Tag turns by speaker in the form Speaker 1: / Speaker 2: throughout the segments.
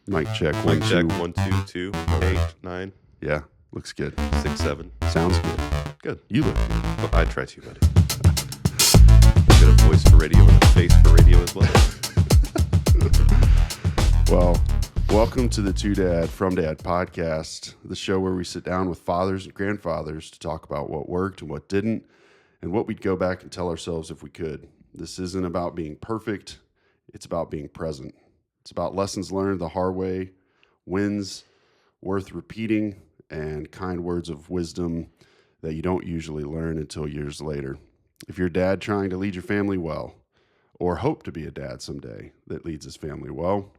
Speaker 1: Mic check.
Speaker 2: Mic
Speaker 1: One,
Speaker 2: check.
Speaker 1: two.
Speaker 2: 1, 2, 2, 8, 9,
Speaker 1: Yeah, looks good.
Speaker 2: 6, 7.
Speaker 1: Sounds good.
Speaker 2: Good.
Speaker 1: You look good.
Speaker 2: Well, I try to, buddy. I've got a voice for radio and a face for radio as well.
Speaker 1: Well, welcome to the To Dad From Dad podcast, the show where we sit down with fathers and grandfathers to talk about what worked and what didn't, and what we'd go back and tell ourselves if we could. This isn't about being perfect. It's about being present. It's about lessons learned the hard way, wins worth repeating, and kind words of wisdom that you don't usually learn until years later. If you're a dad trying to lead your family well, or hope to be a dad someday that leads his family well,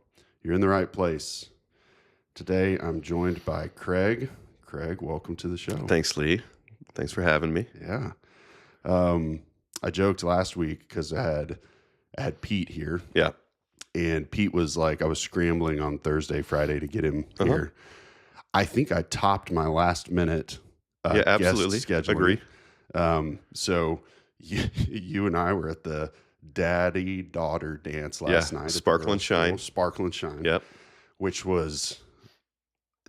Speaker 1: you're in the right place. Today, I'm joined by Craig. Craig, welcome to the show.
Speaker 2: Thanks, Lee. Thanks for having me.
Speaker 1: Yeah. I joked last week because I had Pete here.
Speaker 2: Yeah.
Speaker 1: And Pete was like, I was scrambling on Thursday, Friday to get him here. I think I topped my last minute
Speaker 2: Yeah, absolutely.
Speaker 1: guest scheduling.
Speaker 2: Agree.
Speaker 1: So you and I were at the daddy-daughter dance last night.
Speaker 2: Sparkle and Shine.
Speaker 1: Sparkle and Shine.
Speaker 2: Yep.
Speaker 1: Which was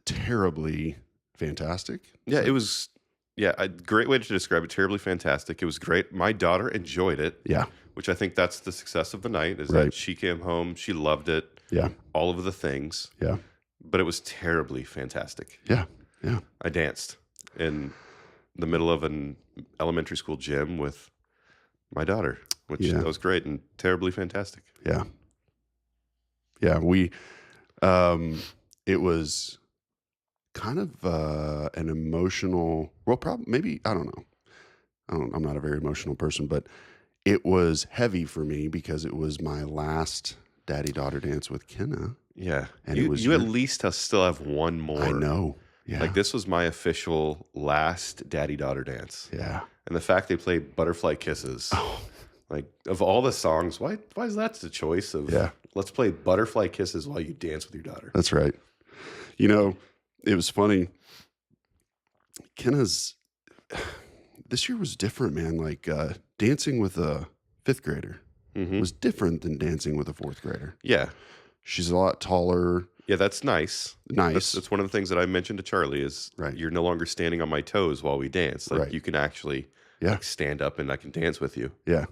Speaker 1: terribly fantastic.
Speaker 2: Yeah, it was a great way to describe it. Terribly fantastic. It was great. My daughter enjoyed it.
Speaker 1: Yeah.
Speaker 2: Which I think that's the success of the night is
Speaker 1: Right.
Speaker 2: that she came home, she loved it.
Speaker 1: Yeah.
Speaker 2: All of the things.
Speaker 1: Yeah.
Speaker 2: But it was terribly fantastic.
Speaker 1: Yeah. Yeah.
Speaker 2: I danced in the middle of an elementary school gym with my daughter, which
Speaker 1: Yeah.
Speaker 2: that was great and terribly fantastic.
Speaker 1: Yeah. Yeah. It was kind of an emotional, well, probably, maybe, I don't know. I'm not a very emotional person, but it was heavy for me because it was my last daddy-daughter dance with Kenna.
Speaker 2: Yeah.
Speaker 1: And
Speaker 2: you
Speaker 1: it was
Speaker 2: at least still have one more.
Speaker 1: I know. Yeah.
Speaker 2: Like this was my official last daddy-daughter dance.
Speaker 1: Yeah.
Speaker 2: And the fact they played Butterfly Kisses.
Speaker 1: Oh.
Speaker 2: Like of all the songs, why is that the choice of let's play Butterfly Kisses while you dance with your daughter?
Speaker 1: That's right. You know, it was funny. Kenna's this year was different, man. Like dancing with a fifth grader was different than dancing with a fourth grader.
Speaker 2: Yeah.
Speaker 1: She's a lot taller.
Speaker 2: Yeah, that's nice.
Speaker 1: Nice.
Speaker 2: That's one of the things that I mentioned to Charlie is you're no longer standing on my toes while we dance. Like you can actually like, stand up and I can dance with you.
Speaker 1: Yeah.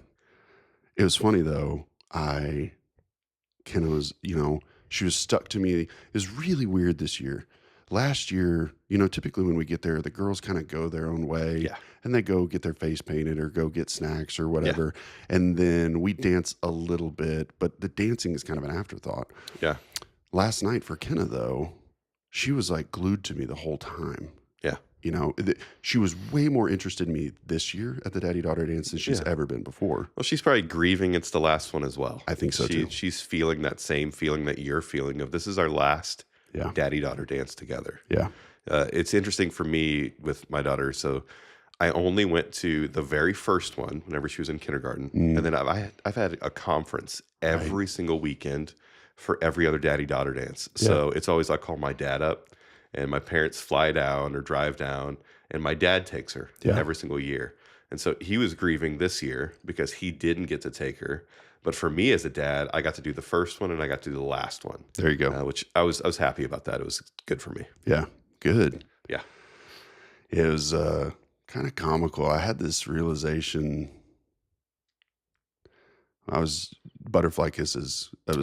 Speaker 1: It was funny though. Kenna was, she was stuck to me. It was really weird this year. Last year, typically when we get there, the girls kind of go their own way.
Speaker 2: Yeah.
Speaker 1: And they go get their face painted or go get snacks or whatever. Yeah. And then we dance a little bit, but the dancing is kind of an afterthought.
Speaker 2: Yeah.
Speaker 1: Last night for Kenna, though, she was like glued to me the whole time.
Speaker 2: Yeah.
Speaker 1: She was way more interested in me this year at the daddy-daughter dance than she's ever been before.
Speaker 2: Well, she's probably grieving it's the last one as well.
Speaker 1: I think so, too.
Speaker 2: She's feeling that same feeling that you're feeling of this is our last daddy-daughter dance together.
Speaker 1: Yeah.
Speaker 2: It's interesting for me with my daughter. So I only went to the very first one whenever she was in kindergarten. And then I've had a conference every single weekend for every other daddy-daughter dance. So it's always I call my dad up and my parents fly down or drive down and my dad takes her every single year. And so he was grieving this year because he didn't get to take her. But for me as a dad, I got to do the first one and I got to do the last one.
Speaker 1: There you go.
Speaker 2: Which I was happy about that. It was good for me.
Speaker 1: Yeah. Good.
Speaker 2: Yeah.
Speaker 1: It was kind of comical. I had this realization. Butterfly Kisses. That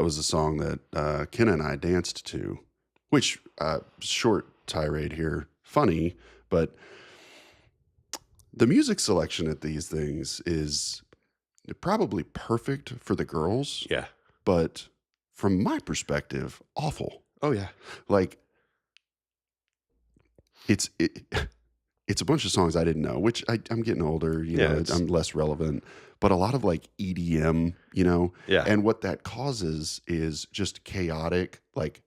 Speaker 1: was a song that Kenna and I danced to, which short tirade here, funny, but the music selection at these things is probably perfect for the girls.
Speaker 2: Yeah.
Speaker 1: But from my perspective, awful.
Speaker 2: Oh yeah.
Speaker 1: Like it's a bunch of songs I didn't know, which I'm getting older, I'm less relevant, but a lot of like EDM, and what that causes is just chaotic, like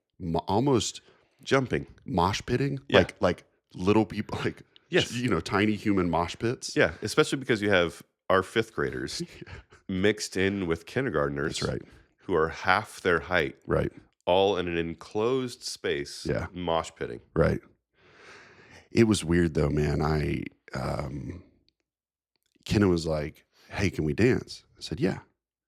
Speaker 1: almost
Speaker 2: jumping,
Speaker 1: mosh pitting, like little people, like, tiny human mosh pits.
Speaker 2: Yeah. Especially because you have our fifth graders mixed in with kindergartners.
Speaker 1: That's right.
Speaker 2: Who are half their height.
Speaker 1: Right.
Speaker 2: All in an enclosed space.
Speaker 1: Yeah.
Speaker 2: Mosh pitting.
Speaker 1: Right. It was weird though, man. Kenna was like, "Hey, can we dance?" I said, "Yeah."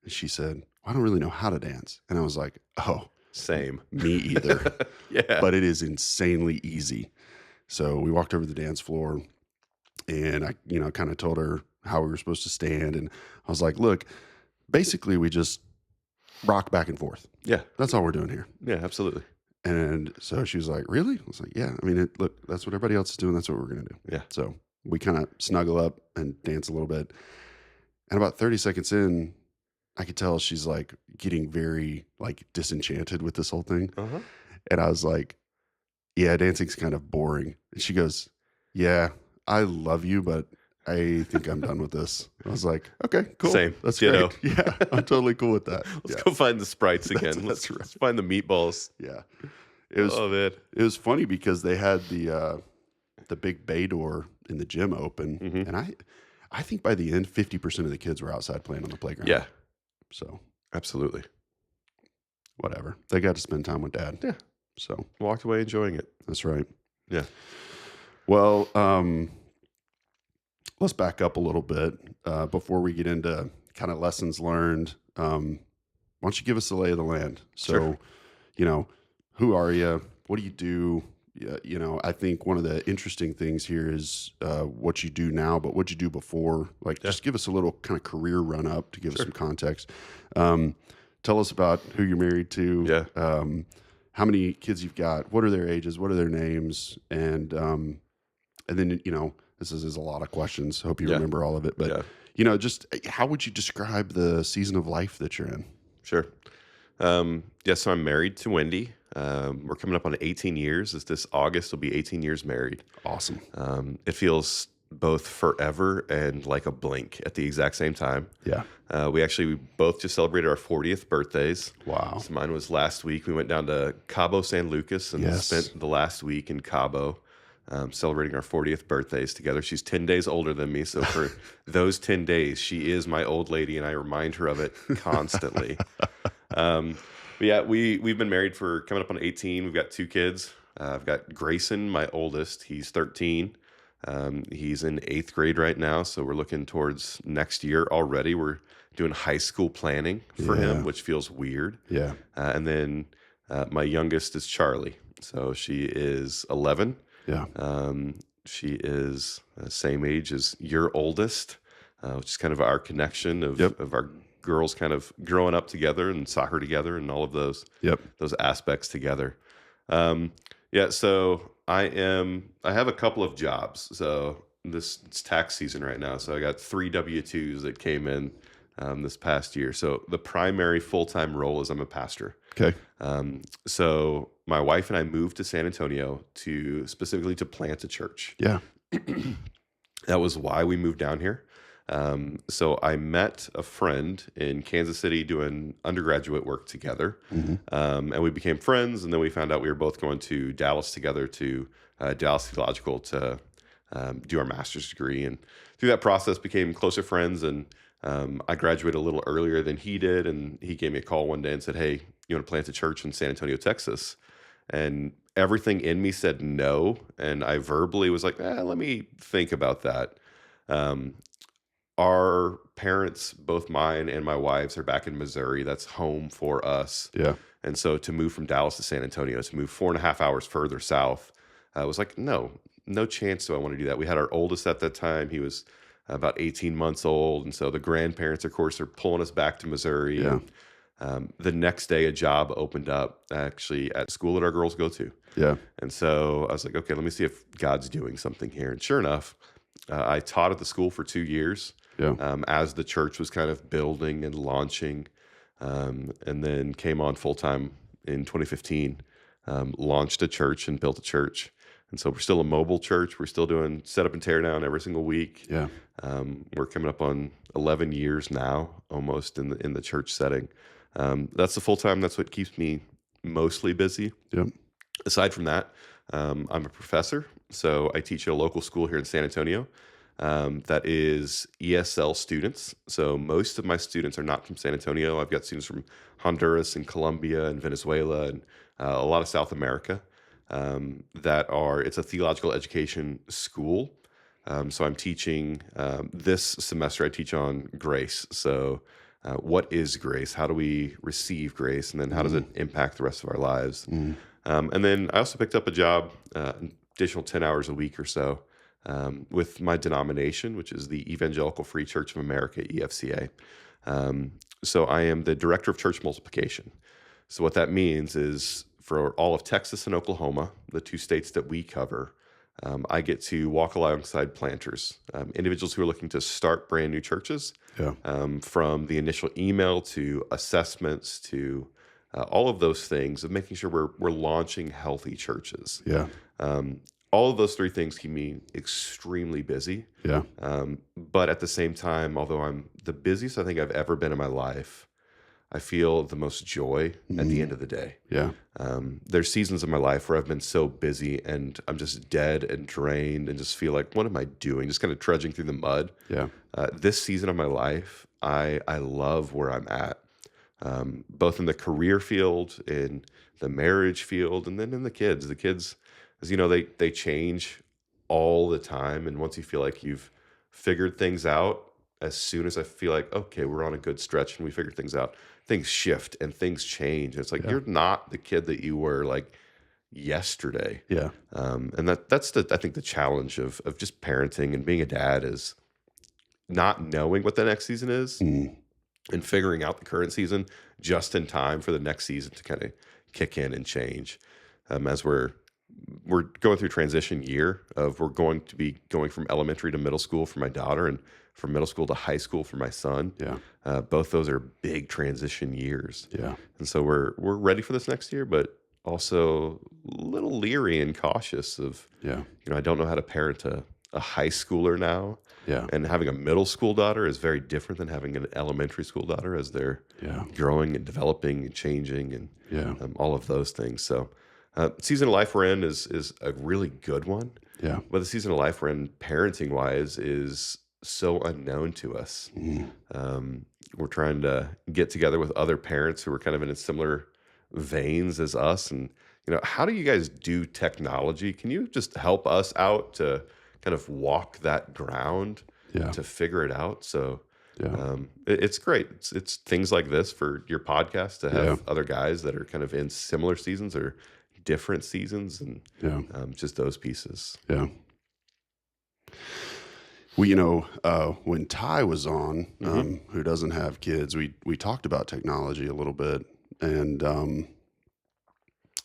Speaker 1: And she said, "I don't really know how to dance." And I was like, "Oh,
Speaker 2: Same.
Speaker 1: Me either.
Speaker 2: Yeah.
Speaker 1: But it is insanely easy. So we walked over to the dance floor, and I, kind of told her how we were supposed to stand. And I was like, look, basically we just rock back and forth.
Speaker 2: Yeah.
Speaker 1: That's all we're doing here.
Speaker 2: Yeah, absolutely.
Speaker 1: And so she was like, really? I was like, yeah. I mean, look, that's what everybody else is doing. That's what we're going to do.
Speaker 2: Yeah.
Speaker 1: So we kind of snuggle up and dance a little bit. And about 30 seconds in, I could tell she's like getting very like disenchanted with this whole thing.
Speaker 2: Uh-huh.
Speaker 1: And I was like, yeah, dancing's kind of boring. And she goes, yeah, I love you, but I think I'm done with this. I was like, okay, cool.
Speaker 2: Same.
Speaker 1: That's
Speaker 2: Ditto.
Speaker 1: great. Yeah, I'm totally cool with that.
Speaker 2: Let's go find the sprites again.
Speaker 1: That's
Speaker 2: Let's find the meatballs.
Speaker 1: Yeah. It was
Speaker 2: man.
Speaker 1: It was funny because they had the big bay door in the gym open,
Speaker 2: Mhm.
Speaker 1: and I think by the end 50% of the kids were outside playing on the playground.
Speaker 2: Yeah,
Speaker 1: So
Speaker 2: absolutely.
Speaker 1: whatever. They got to spend time with dad.
Speaker 2: Yeah.
Speaker 1: So
Speaker 2: Walked away enjoying it.
Speaker 1: that's right.
Speaker 2: Yeah.
Speaker 1: Well, let's back up a little bit before we get into kind of lessons learned. Why don't you give us the lay of the land? So,
Speaker 2: Sure.
Speaker 1: Who are you? What do you do? Yeah, I think one of the interesting things here is what you do now, but what you do before. Like, just give us a little kind of career run up to give us some context. Tell us about who you're married to.
Speaker 2: Yeah.
Speaker 1: How many kids you've got? What are their ages? What are their names? And then this is a lot of questions. Hope you remember all of it. But just how would you describe the season of life that you're in?
Speaker 2: Sure. So I'm married to Wendy. We're coming up on 18 years. This August will be 18 years married.
Speaker 1: Awesome.
Speaker 2: It feels both forever and like a blink at the exact same time.
Speaker 1: Yeah.
Speaker 2: We both just celebrated our 40th birthdays.
Speaker 1: Wow.
Speaker 2: So mine was last week. We went down to Cabo San Lucas and spent the last week in Cabo celebrating our 40th birthdays together. She's 10 days older than me. So for those 10 days, she is my old lady, and I remind her of it constantly. We've been married for coming up on 18. We've got 2 kids. I've got Grayson, my oldest. He's 13. He's in 8th grade right now, so we're looking towards next year already. We're doing high school planning for him, which feels weird.
Speaker 1: Yeah.
Speaker 2: And then my youngest is Charlie. So she is 11.
Speaker 1: Yeah.
Speaker 2: She is the same age as your oldest, which is kind of our connection of our girls kind of growing up together and soccer together and all of those aspects together. So I have a couple of jobs. So it's tax season right now. So I got 3 W-2s that came in this past year. So the primary full-time role is I'm a pastor.
Speaker 1: Okay.
Speaker 2: So my wife and I moved to San Antonio specifically to plant a church.
Speaker 1: Yeah.
Speaker 2: That was why we moved down here. So I met a friend in Kansas City doing undergraduate work together, and we became friends. And then we found out we were both going to Dallas together to Dallas Theological to do our master's degree. And through that process, became closer friends. And I graduated a little earlier than he did, and he gave me a call one day and said, "Hey, you want to plant a church in San Antonio, Texas?" And everything in me said no, and I verbally was like, "Let me think about that." Our parents, both mine and my wife's, are back in Missouri. That's home for us.
Speaker 1: Yeah.
Speaker 2: And so to move from Dallas to San Antonio, to move 4.5 hours further south, I was like, no chance do I want to do that. We had our oldest at that time. He was about 18 months old. And so the grandparents, of course, are pulling us back to Missouri.
Speaker 1: Yeah.
Speaker 2: And the next day, a job opened up actually at school that our girls go to.
Speaker 1: Yeah.
Speaker 2: And so I was like, okay, let me see if God's doing something here. And sure enough, I taught at the school for 2 years.
Speaker 1: Yeah.
Speaker 2: As the church was kind of building and launching, and then came on full-time in 2015, launched a church and built a church. And so we're still a mobile church. We're still doing setup and tear down every single week.
Speaker 1: Yeah.
Speaker 2: We're coming up on 11 years now, almost in the church setting. That's the full-time. That's what keeps me mostly busy.
Speaker 1: Yep.
Speaker 2: Aside from that, I'm a professor. So I teach at a local school here in San Antonio. That is ESL students. So most of my students are not from San Antonio. I've got students from Honduras and Colombia and Venezuela and a lot of South America it's a theological education school. So I'm teaching this semester, I teach on grace. So what is grace? How do we receive grace? And then how does it impact the rest of our lives? And then I also picked up a job, additional 10 hours a week or so, with my denomination, which is the Evangelical Free Church of America, EFCA. So I am the director of church multiplication. So what that means is for all of Texas and Oklahoma, the 2 states that we cover, I get to walk alongside planters, individuals who are looking to start brand new churches,
Speaker 1: Yeah.
Speaker 2: from the initial email to assessments to all of those things of making sure we're launching healthy churches.
Speaker 1: Yeah.
Speaker 2: All of those 3 things keep me extremely busy.
Speaker 1: Yeah.
Speaker 2: But at the same time, although I'm the busiest I think I've ever been in my life, I feel the most joy at the end of the day.
Speaker 1: Yeah.
Speaker 2: There's seasons of my life where I've been so busy and I'm just dead and drained and just feel like, what am I doing? Just kind of trudging through the mud.
Speaker 1: Yeah.
Speaker 2: This season of my life, I love where I'm at, both in the career field, in the marriage field, and then in the kids. The kids, as you know, they change all the time. And once you feel like you've figured things out, as soon as I feel like, okay, we're on a good stretch and we figured things out, things shift and things change. It's like, you're not the kid that you were like yesterday.
Speaker 1: Yeah.
Speaker 2: And that's I think the challenge of just parenting and being a dad is not knowing what the next season is and figuring out the current season just in time for the next season to kind of kick in and change. As we're going through transition year of we're going to be going from elementary to middle school for my daughter and from middle school to high school for my son.
Speaker 1: Yeah.
Speaker 2: Both those are big transition years.
Speaker 1: Yeah.
Speaker 2: And so we're ready for this next year, but also a little leery and cautious of,
Speaker 1: Yeah.
Speaker 2: I don't know how to parent a high schooler now.
Speaker 1: Yeah.
Speaker 2: And having a middle school daughter is very different than having an elementary school daughter as they're
Speaker 1: Yeah.
Speaker 2: growing and developing and changing and
Speaker 1: Yeah.
Speaker 2: all of those things. So season of life we're in is a really good one.
Speaker 1: Yeah.
Speaker 2: But the season of life we're in parenting wise is so unknown to us. We're trying to get together with other parents who are kind of in similar veins as us. And, how do you guys do technology? Can you just help us out to kind of walk that ground
Speaker 1: Yeah.
Speaker 2: to figure it out? So
Speaker 1: Yeah.
Speaker 2: it's great. It's things like this for your podcast to have
Speaker 1: Yeah.
Speaker 2: other guys that are kind of in similar seasons or different seasons and
Speaker 1: Yeah.
Speaker 2: just those pieces.
Speaker 1: Yeah. Well, when Ty was on, who doesn't have kids, we talked about technology a little bit, and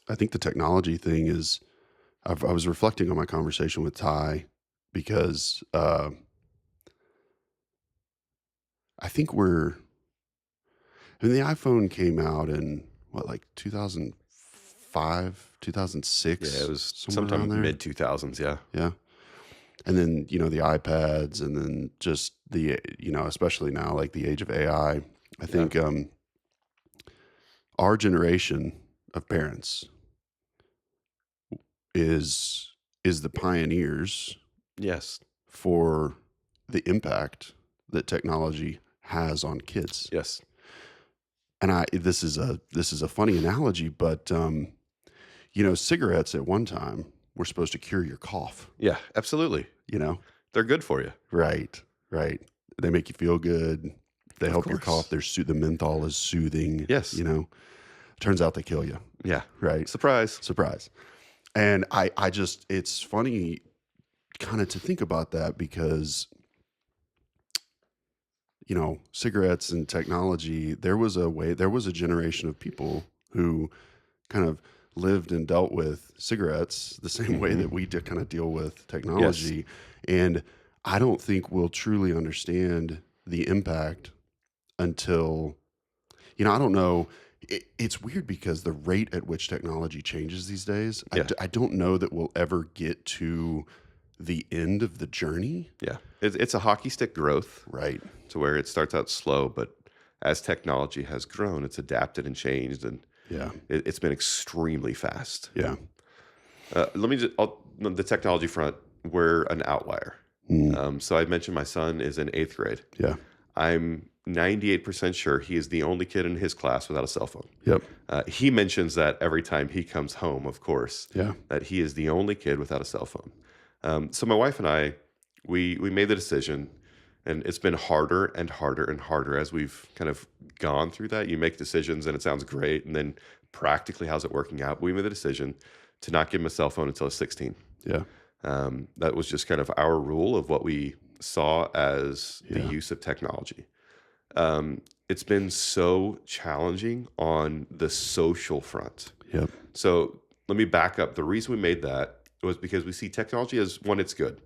Speaker 1: I think the technology thing is, I was reflecting on my conversation with Ty because I think the iPhone came out in like 2005, 2006.
Speaker 2: Yeah, it was
Speaker 1: somewhere around
Speaker 2: sometime
Speaker 1: there.
Speaker 2: mid 2000s. Yeah.
Speaker 1: Yeah. And then, the iPads, and then just the, especially now, like the age of AI, I think our generation of parents is the pioneers
Speaker 2: Yes.
Speaker 1: for the impact that technology has on kids.
Speaker 2: Yes.
Speaker 1: And this is a funny analogy, but cigarettes at one time were supposed to cure your cough.
Speaker 2: Yeah, absolutely. They're good for you.
Speaker 1: Right. They make you feel good. They help your
Speaker 2: course.
Speaker 1: cough. The menthol is soothing.
Speaker 2: Yes.
Speaker 1: Turns out they kill you.
Speaker 2: Yeah.
Speaker 1: Right.
Speaker 2: Surprise.
Speaker 1: And I just, it's funny kind of to think about that because, cigarettes and technology, there was a generation of people who kind of lived and dealt with cigarettes the same way that we kind of deal with technology.
Speaker 2: Yes.
Speaker 1: And I don't think we'll truly understand the impact until, I don't know. It's weird because the rate at which technology changes these days,
Speaker 2: Yeah.
Speaker 1: I don't know that we'll ever get to the end of the journey.
Speaker 2: Yeah. It's a hockey stick growth.
Speaker 1: Right.
Speaker 2: To where it starts out slow, but as technology has grown, it's adapted and changed, and
Speaker 1: Yeah.
Speaker 2: it's been extremely fast.
Speaker 1: Yeah.
Speaker 2: The technology front, we're an outlier. So I mentioned my son is in 8th grade.
Speaker 1: Yeah.
Speaker 2: I'm 98% sure he is the only kid in his class without a cell phone.
Speaker 1: Yep.
Speaker 2: He mentions that every time he comes home, of course,
Speaker 1: Yeah.
Speaker 2: that he is the only kid without a cell phone. So my wife and I, we made the decision And it's been harder and harder and harder as we've kind of gone through that. You make decisions and it sounds great. And then practically, how's it working out? We made the decision to not give him a cell phone until he's 16.
Speaker 1: Yeah.
Speaker 2: That was just kind of our rule of what we saw as the
Speaker 1: Yeah.
Speaker 2: use of technology. It's been so challenging on the social front.
Speaker 1: Yep.
Speaker 2: So let me back up. The reason we made that was because we see technology as one, it's good.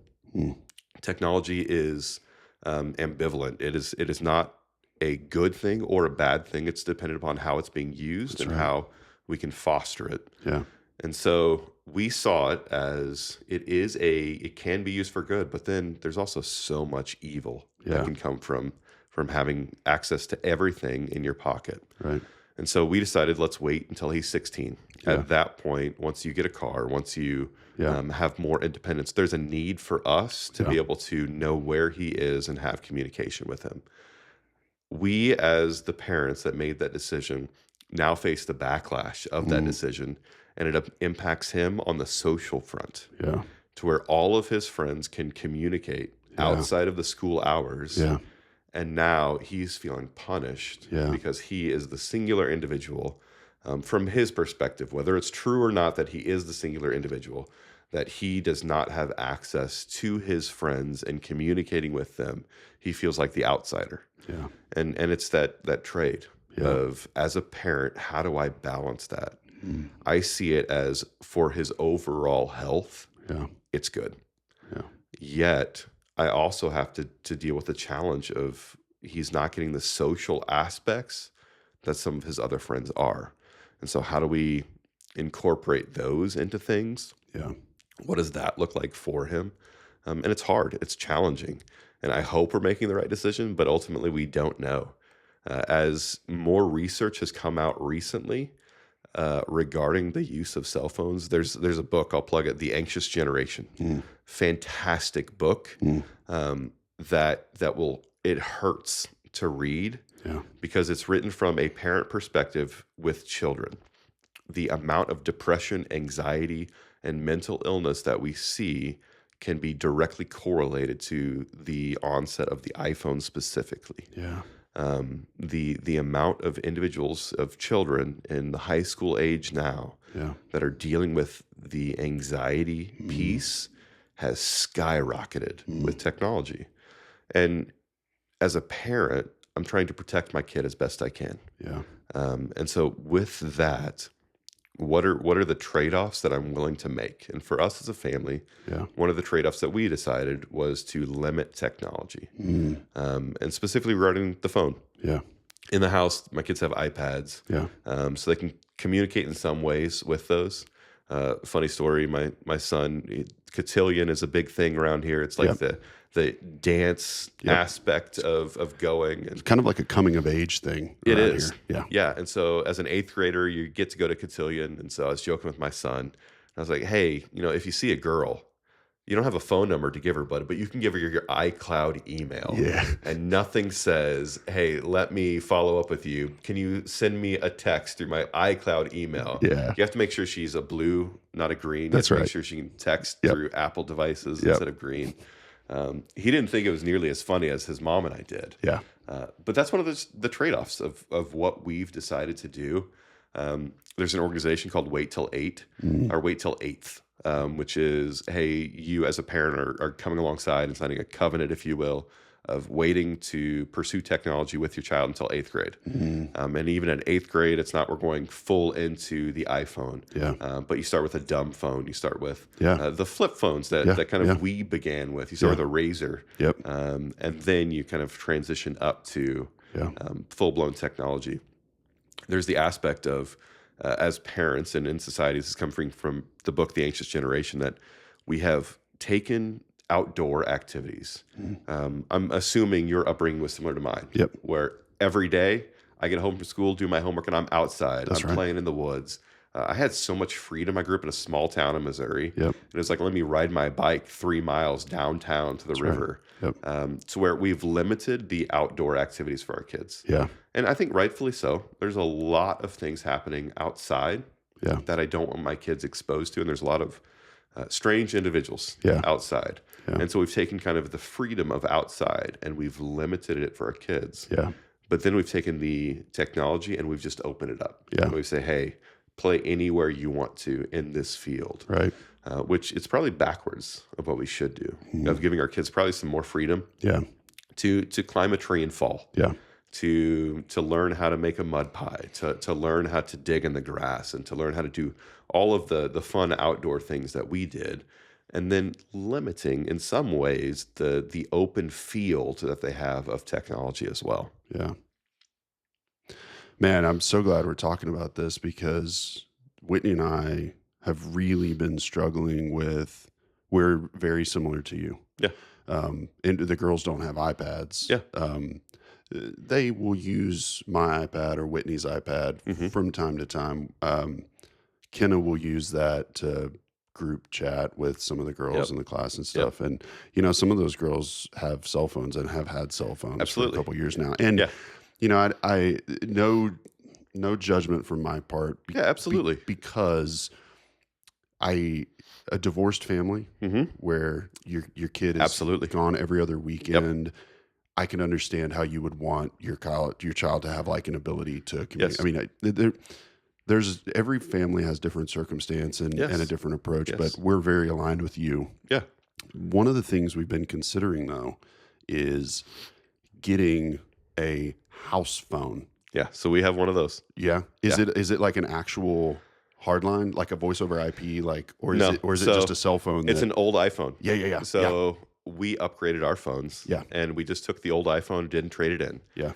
Speaker 2: Technology is ambivalent. It is not a good thing or a bad thing. It's dependent upon how it's being used
Speaker 1: That's
Speaker 2: and
Speaker 1: right.
Speaker 2: how we can foster it.
Speaker 1: Yeah.
Speaker 2: And so we saw it as it can be used for good, but then there's also so much evil
Speaker 1: Yeah.
Speaker 2: that can come from having access to everything in your pocket.
Speaker 1: Right.
Speaker 2: And so we decided, let's wait until he's 16.
Speaker 1: Yeah.
Speaker 2: At that point, once you get a car, once you
Speaker 1: Yeah.
Speaker 2: have more independence, there's a need for us to be able to know where he is and have communication with him. We, as the parents that made that decision, now face the backlash of that decision, and it impacts him on the social front
Speaker 1: Yeah.
Speaker 2: to where all of his friends can communicate outside of the school hours.
Speaker 1: Yeah.
Speaker 2: And now he's feeling punished
Speaker 1: Yeah.
Speaker 2: because he is the singular individual from his perspective, whether it's true or not that he is the singular individual, that he does not have access to his friends and communicating with them. He feels like the outsider.
Speaker 1: Yeah.
Speaker 2: And it's that trade
Speaker 1: Yeah.
Speaker 2: of, as a parent, how do I balance that? I see it as, for his overall health,
Speaker 1: Yeah.
Speaker 2: it's good.
Speaker 1: Yeah.
Speaker 2: Yet I also have to deal with the challenge of he's not getting the social aspects that some of his other friends are. And so how do we incorporate those into things?
Speaker 1: Yeah.
Speaker 2: What does that look like for him? And it's hard. It's challenging. And I hope we're making the right decision, but ultimately we don't know. As more research has come out recently regarding the use of cell phones, there's a book, I'll plug it, The Anxious Generation. Fantastic book that will, it hurts to read
Speaker 1: Yeah.
Speaker 2: because it's written from a parent perspective with children. The amount of depression, anxiety, and mental illness that we see can be directly correlated to the onset of the iPhone specifically.
Speaker 1: Yeah.
Speaker 2: The amount of individuals, of children in the high school age now
Speaker 1: Yeah.
Speaker 2: that are dealing with the anxiety piece has skyrocketed with technology. And as a parent, I'm trying to protect my kid as best I can.
Speaker 1: Yeah.
Speaker 2: And so with that, what are the trade-offs that I'm willing to make? And for us as a family,
Speaker 1: Yeah.
Speaker 2: one of the trade-offs that we decided was to limit technology, and specifically regarding the phone.
Speaker 1: Yeah.
Speaker 2: In the house, my kids have iPads,
Speaker 1: Yeah.
Speaker 2: so they can communicate in some ways with those. Funny story, my son, cotillion is a big thing around here. It's like the dance aspect of going. And
Speaker 1: Kind of like a coming of age thing.
Speaker 2: it
Speaker 1: around
Speaker 2: is.
Speaker 1: here. Yeah.
Speaker 2: Yeah. And so as an 8th grader, you get to go to cotillion. And so I was joking with my son. I was like, hey, if you see a girl, you don't have a phone number to give her, but you can give her your iCloud email.
Speaker 1: Yeah.
Speaker 2: And nothing says, hey, let me follow up with you. Can you send me a text through my iCloud email?
Speaker 1: Yeah.
Speaker 2: You have to make sure she's a blue, not a green.
Speaker 1: That's
Speaker 2: you have to
Speaker 1: right.
Speaker 2: Make sure she can text
Speaker 1: Yep.
Speaker 2: through Apple devices
Speaker 1: Yep.
Speaker 2: instead of green. He didn't think it was nearly as funny as his mom and I did.
Speaker 1: Yeah.
Speaker 2: But that's one of the trade-offs of what we've decided to do. There's an organization called Wait Till 8 or Wait Till 8th, which is, hey, you as a parent are coming alongside and signing a covenant, if you will, of waiting to pursue technology with your child until 8th grade. And even at 8th grade, it's not we're going full into the iPhone.
Speaker 1: Yeah.
Speaker 2: But you start with a dumb phone. You start with
Speaker 1: Yeah.
Speaker 2: the flip phones that kind of we began with. You start with a Razor.
Speaker 1: Yep.
Speaker 2: And then you kind of transition up to
Speaker 1: Yeah.
Speaker 2: full-blown technology. There's the aspect of, as parents and in society, this is coming from the book, The Anxious Generation, that we have taken outdoor activities. I'm assuming your upbringing was similar to mine.
Speaker 1: Yep.
Speaker 2: Where every day I get home from school, do my homework, and I'm outside.
Speaker 1: That's
Speaker 2: I'm
Speaker 1: right.
Speaker 2: playing in the woods. I had so much freedom. I grew up in a small town in Missouri.
Speaker 1: Yep.
Speaker 2: And it was like, let me ride my bike 3 miles downtown to the river.
Speaker 1: Yep.
Speaker 2: To where we've limited the outdoor activities for our kids.
Speaker 1: Yeah.
Speaker 2: And I think rightfully so. There's a lot of things happening outside
Speaker 1: Yeah.
Speaker 2: that I don't want my kids exposed to. And there's a lot of strange individuals
Speaker 1: Yeah.
Speaker 2: outside.
Speaker 1: Yeah.
Speaker 2: And so we've taken kind of the freedom of outside and we've limited it for our kids.
Speaker 1: Yeah.
Speaker 2: But then we've taken the technology and we've just opened it up.
Speaker 1: Yeah.
Speaker 2: And we say, hey, play anywhere you want to in this field.
Speaker 1: Right.
Speaker 2: Which it's probably backwards of what we should do, of giving our kids probably some more freedom
Speaker 1: Yeah.
Speaker 2: to climb a tree and fall,
Speaker 1: Yeah.
Speaker 2: to learn how to make a mud pie, to learn how to dig in the grass, and to learn how to do all of the fun outdoor things that we did, and then limiting in some ways the open field that they have of technology as well.
Speaker 1: Yeah. Man, I'm so glad we're talking about this because Whitney and I have really been struggling with, we're very similar to you.
Speaker 2: Yeah.
Speaker 1: And the girls don't have iPads.
Speaker 2: Yeah.
Speaker 1: They will use my iPad or Whitney's iPad from time to time. Kenna will use that to group chat with some of the girls in the class and stuff. And, you know, some of those girls have cell phones and have had cell phones
Speaker 2: Absolutely.
Speaker 1: for a couple years now. And, you know, I no judgment from my part.
Speaker 2: Absolutely.
Speaker 1: Because a divorced family where your kid is
Speaker 2: Absolutely.
Speaker 1: gone every other weekend. I can understand how you would want your child to have like an ability to communicate. I mean, there's every family has different circumstance and a different approach, but we're very aligned with you.
Speaker 2: Yeah.
Speaker 1: One of the things we've been considering though is getting a house phone.
Speaker 2: Yeah. So we have one of those.
Speaker 1: Yeah. Is it like an actual hardline, like a voice over IP, like, or is it just a cell phone?
Speaker 2: It's an old iPhone.
Speaker 1: Yeah.
Speaker 2: So we upgraded our phones.
Speaker 1: Yeah.
Speaker 2: And we just took the old iPhone, didn't trade it in.
Speaker 1: Yeah.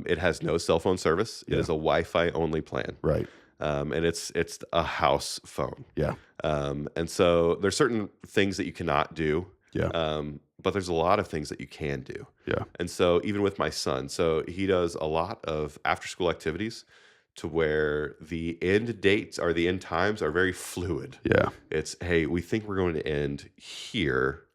Speaker 2: It has no cell phone service. It is a Wi-Fi only plan.
Speaker 1: Right.
Speaker 2: And it's a house phone.
Speaker 1: Yeah.
Speaker 2: And so there's certain things that you cannot do.
Speaker 1: Yeah.
Speaker 2: But there's a lot of things that you can do.
Speaker 1: Yeah.
Speaker 2: And so even with my son, so he does a lot of after school activities to where the end dates or the end times are very fluid.
Speaker 1: Yeah.
Speaker 2: It's, hey, we think we're going to end here,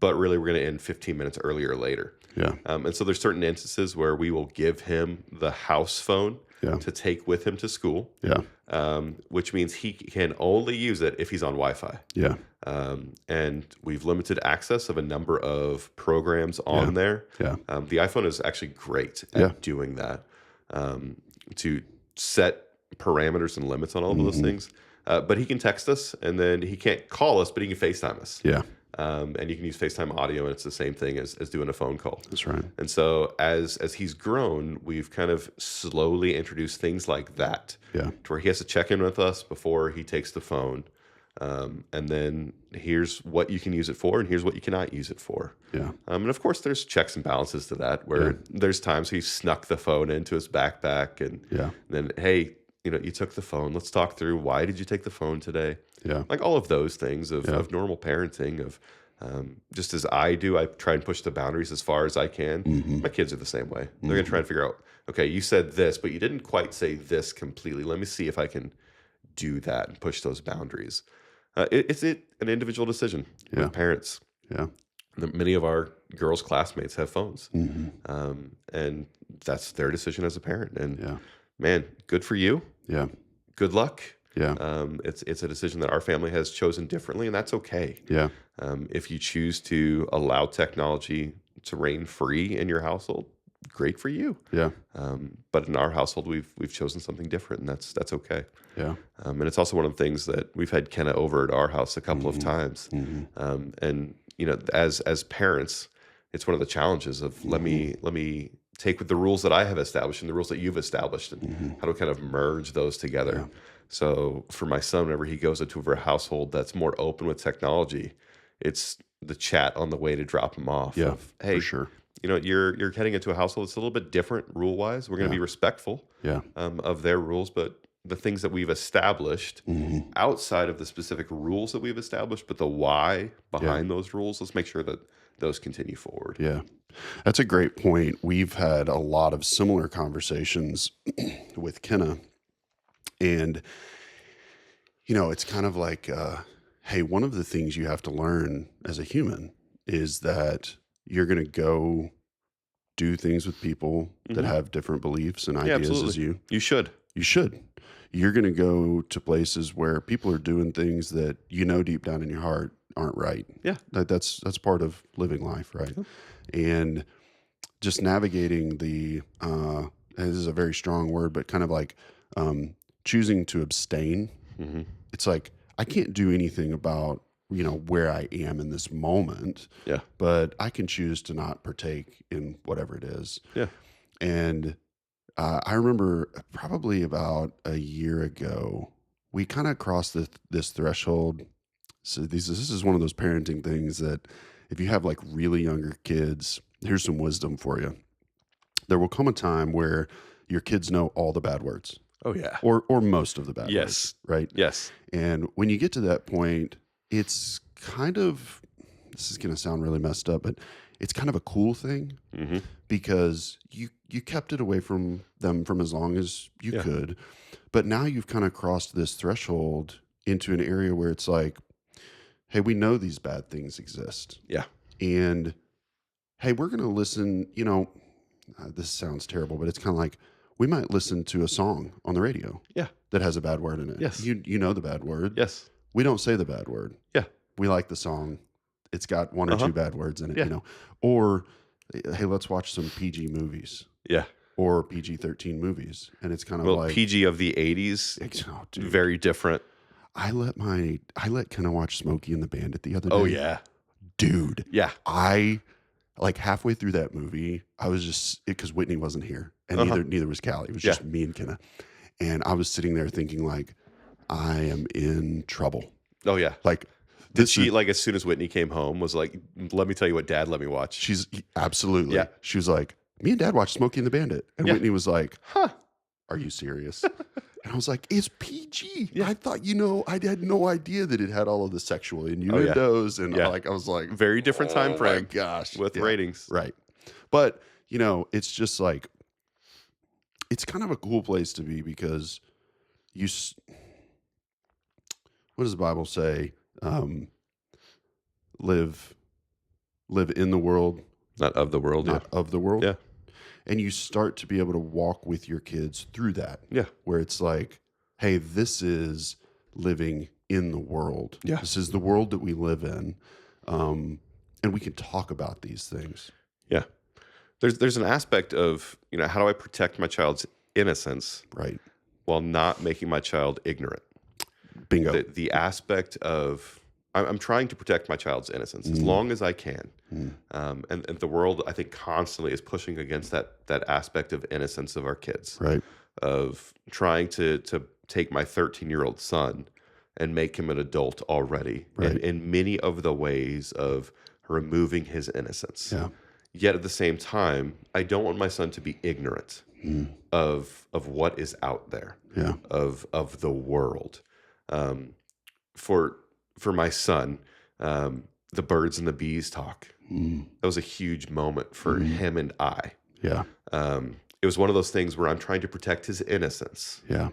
Speaker 2: but really we're going to end 15 minutes earlier or later.
Speaker 1: Yeah.
Speaker 2: And so there's certain instances where we will give him the house phone to take with him to school.
Speaker 1: Yeah.
Speaker 2: Which means he can only use it if he's on Wi-Fi.
Speaker 1: Yeah.
Speaker 2: And we've limited access of a number of programs on there.
Speaker 1: Yeah.
Speaker 2: The iPhone is actually great at doing that, to set parameters and limits on all of those things. But he can text us, and then he can't call us, but he can FaceTime us.
Speaker 1: Yeah.
Speaker 2: And you can use FaceTime audio, and it's the same thing as doing a phone call.
Speaker 1: That's right.
Speaker 2: And so as he's grown, we've kind of slowly introduced things like that.
Speaker 1: Yeah.
Speaker 2: To where he has to check in with us before he takes the phone. And then here's what you can use it for, and here's what you cannot use it for.
Speaker 1: Yeah.
Speaker 2: And of course, there's checks and balances to that, where there's times he snuck the phone into his backpack, and then, hey, you took the phone. Let's talk through, why did you take the phone today?
Speaker 1: Yeah.
Speaker 2: Like all of those things of normal parenting, of just as I do, I try and push the boundaries as far as I can. My kids are the same way. They're going to try and figure out, okay, you said this, but you didn't quite say this completely. Let me see if I can do that and push those boundaries. It's an individual decision with parents.
Speaker 1: Yeah.
Speaker 2: Many of our girls' classmates have phones, and that's their decision as a parent. And man, good for you.
Speaker 1: Yeah.
Speaker 2: Good luck.
Speaker 1: Yeah.
Speaker 2: It's a decision that our family has chosen differently, and that's okay.
Speaker 1: Yeah.
Speaker 2: If you choose to allow technology to reign free in your household, great for you.
Speaker 1: Yeah.
Speaker 2: But in our household, we've chosen something different, and that's okay.
Speaker 1: Yeah.
Speaker 2: And it's also one of the things that we've had Kenna over at our house a couple of times. And as parents, it's one of the challenges of let me take with the rules that I have established and the rules that you've established, and how to kind of merge those together.
Speaker 1: Yeah.
Speaker 2: So for my son, whenever he goes into a household that's more open with technology, it's the chat on the way to drop him off.
Speaker 1: Yeah.
Speaker 2: Of, hey,
Speaker 1: for sure.
Speaker 2: You're heading into a household that's a little bit different rule wise. We're going to be respectful of their rules, but the things that we've established outside of the specific rules that we've established, but the why behind those rules, let's make sure that those continue forward.
Speaker 1: Yeah. That's a great point. We've had a lot of similar conversations with Kenna, and, it's kind of like, hey, one of the things you have to learn as a human is that you're going to go do things with people that have different beliefs and ideas as you.
Speaker 2: You should.
Speaker 1: You should. You're going to go to places where people are doing things that deep down in your heart aren't right.
Speaker 2: Yeah.
Speaker 1: That's part of living life, right? And just navigating this is a very strong word, but kind of like choosing to abstain.
Speaker 2: Mm-hmm.
Speaker 1: It's like I can't do anything about where I am in this moment,
Speaker 2: Yeah.
Speaker 1: but I can choose to not partake in whatever it is.
Speaker 2: Yeah.
Speaker 1: And I remember probably about a year ago, we kind of crossed this threshold. So this is one of those parenting things that if you have like really younger kids, here's some wisdom for you. There will come a time where your kids know all the bad words,
Speaker 2: Oh yeah.
Speaker 1: or most of the bad words,
Speaker 2: Yes.
Speaker 1: right?
Speaker 2: Yes.
Speaker 1: And when you get to that point, it's kind of, this is going to sound really messed up, but it's kind of a cool thing
Speaker 2: Mm-hmm.
Speaker 1: because you kept it away from them from as long as you
Speaker 2: Yeah.
Speaker 1: could. But now you've kind of crossed this threshold into an area where it's like, hey, we know these bad things exist.
Speaker 2: Yeah.
Speaker 1: And hey, we're going to listen, this sounds terrible, but it's kind of like we might listen to a song on the radio
Speaker 2: Yeah.
Speaker 1: that has a bad word in it.
Speaker 2: Yes.
Speaker 1: You know the bad word.
Speaker 2: Yes.
Speaker 1: We don't say the bad word.
Speaker 2: Yeah.
Speaker 1: We like the song. It's got one or
Speaker 2: Uh-huh.
Speaker 1: two bad words in it,
Speaker 2: Yeah.
Speaker 1: Or hey, let's watch some PG movies
Speaker 2: Yeah.
Speaker 1: or PG-13 movies. And it's kind of
Speaker 2: Well,
Speaker 1: like
Speaker 2: PG of the 80s,
Speaker 1: oh, dude.
Speaker 2: very different.
Speaker 1: I let Kenna watch Smokey and the Bandit the other day.
Speaker 2: Oh yeah.
Speaker 1: Dude.
Speaker 2: Yeah.
Speaker 1: I like halfway through that movie, I was just because Whitney wasn't here, and neither was Callie. It was just me and Kenna, and I was sitting there thinking like, I am in trouble.
Speaker 2: Oh yeah.
Speaker 1: Like,
Speaker 2: Did she like as soon as Whitney came home was like, let me tell you what Dad let me watch.
Speaker 1: She's absolutely.
Speaker 2: Yeah.
Speaker 1: She was like, me and Dad watched Smokey and the Bandit, and
Speaker 2: Yeah.
Speaker 1: Whitney was like,
Speaker 2: Huh.
Speaker 1: are you serious? And I was like, it's PG.
Speaker 2: Yeah.
Speaker 1: I thought, I had no idea that it had all of the sexual innuendos. And
Speaker 2: Yeah.
Speaker 1: I was like,
Speaker 2: Very different time frame.
Speaker 1: Oh my gosh.
Speaker 2: With
Speaker 1: Yeah.
Speaker 2: ratings.
Speaker 1: Right. But, it's just like, it's kind of a cool place to be because what does the Bible say? Live in the world,
Speaker 2: Not of the world.
Speaker 1: not of the world.
Speaker 2: Yeah.
Speaker 1: And you start to be able to walk with your kids through that.
Speaker 2: Yeah.
Speaker 1: Where it's like, hey, this is living in the world.
Speaker 2: Yeah.
Speaker 1: This is the world that we live in. And we can talk about these things.
Speaker 2: Yeah. There's an aspect of, how do I protect my child's innocence
Speaker 1: Right.
Speaker 2: while not making my child ignorant?
Speaker 1: Bingo.
Speaker 2: The aspect of I'm trying to protect my child's innocence as long as I can. And the world, I think, constantly is pushing against that aspect of innocence of our kids.
Speaker 1: Right.
Speaker 2: Of trying to take my 13-year-old son and make him an adult already
Speaker 1: Right.
Speaker 2: in many of the ways of removing his innocence.
Speaker 1: Yeah.
Speaker 2: Yet at the same time, I don't want my son to be ignorant of what is out there,
Speaker 1: Yeah.
Speaker 2: of the world. For my son, the birds and the bees talk. That was a huge moment for him and I.
Speaker 1: Yeah.
Speaker 2: It was one of those things where I'm trying to protect his innocence,
Speaker 1: Yeah.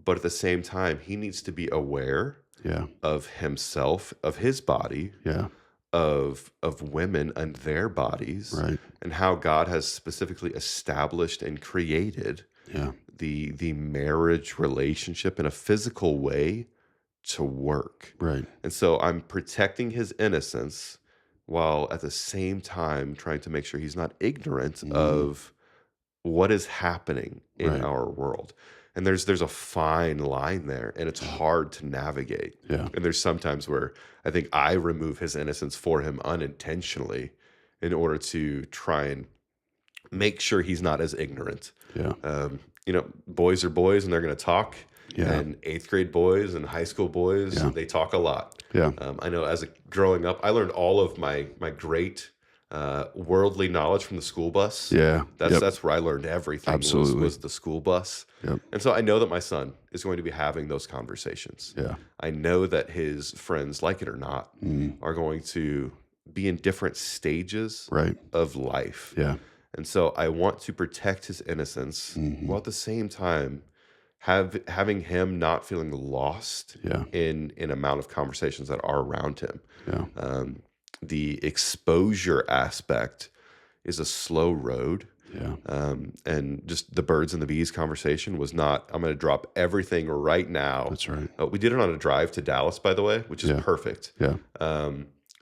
Speaker 2: but at the same time, he needs to be aware
Speaker 1: Yeah.
Speaker 2: of himself, of his body,
Speaker 1: Yeah.
Speaker 2: of women and their bodies,
Speaker 1: Right.
Speaker 2: and how God has specifically established and created
Speaker 1: Yeah.
Speaker 2: the marriage relationship in a physical way to work.
Speaker 1: Right.
Speaker 2: And so I'm protecting his innocence while at the same time trying to make sure he's not ignorant of what is happening in
Speaker 1: Right.
Speaker 2: our world. And there's a fine line there, and it's hard to navigate.
Speaker 1: Yeah.
Speaker 2: And there's sometimes where I think I remove his innocence for him unintentionally in order to try and make sure he's not as ignorant.
Speaker 1: Yeah.
Speaker 2: Boys are boys and they're going to talk.
Speaker 1: Yeah.
Speaker 2: And 8th grade boys and high school boys,
Speaker 1: Yeah.
Speaker 2: they talk a lot.
Speaker 1: Yeah.
Speaker 2: I know growing up, I learned all of my great worldly knowledge from the school bus.
Speaker 1: Yeah.
Speaker 2: That's where I learned everything.
Speaker 1: Absolutely.
Speaker 2: Was the school bus.
Speaker 1: Yep.
Speaker 2: And so I know that my son is going to be having those conversations.
Speaker 1: Yeah.
Speaker 2: I know that his friends, like it or not, are going to be in different stages
Speaker 1: Right.
Speaker 2: of life.
Speaker 1: Yeah.
Speaker 2: And so I want to protect his innocence while at the same time having him not feeling lost
Speaker 1: Yeah.
Speaker 2: in amount of conversations that are around him.
Speaker 1: Yeah.
Speaker 2: The exposure aspect is a slow road.
Speaker 1: Yeah.
Speaker 2: And just the birds and the bees conversation was not, I'm going to drop everything right now.
Speaker 1: That's right.
Speaker 2: We did it on a drive to Dallas, by the way, which is
Speaker 1: Yeah.
Speaker 2: perfect.
Speaker 1: Yeah.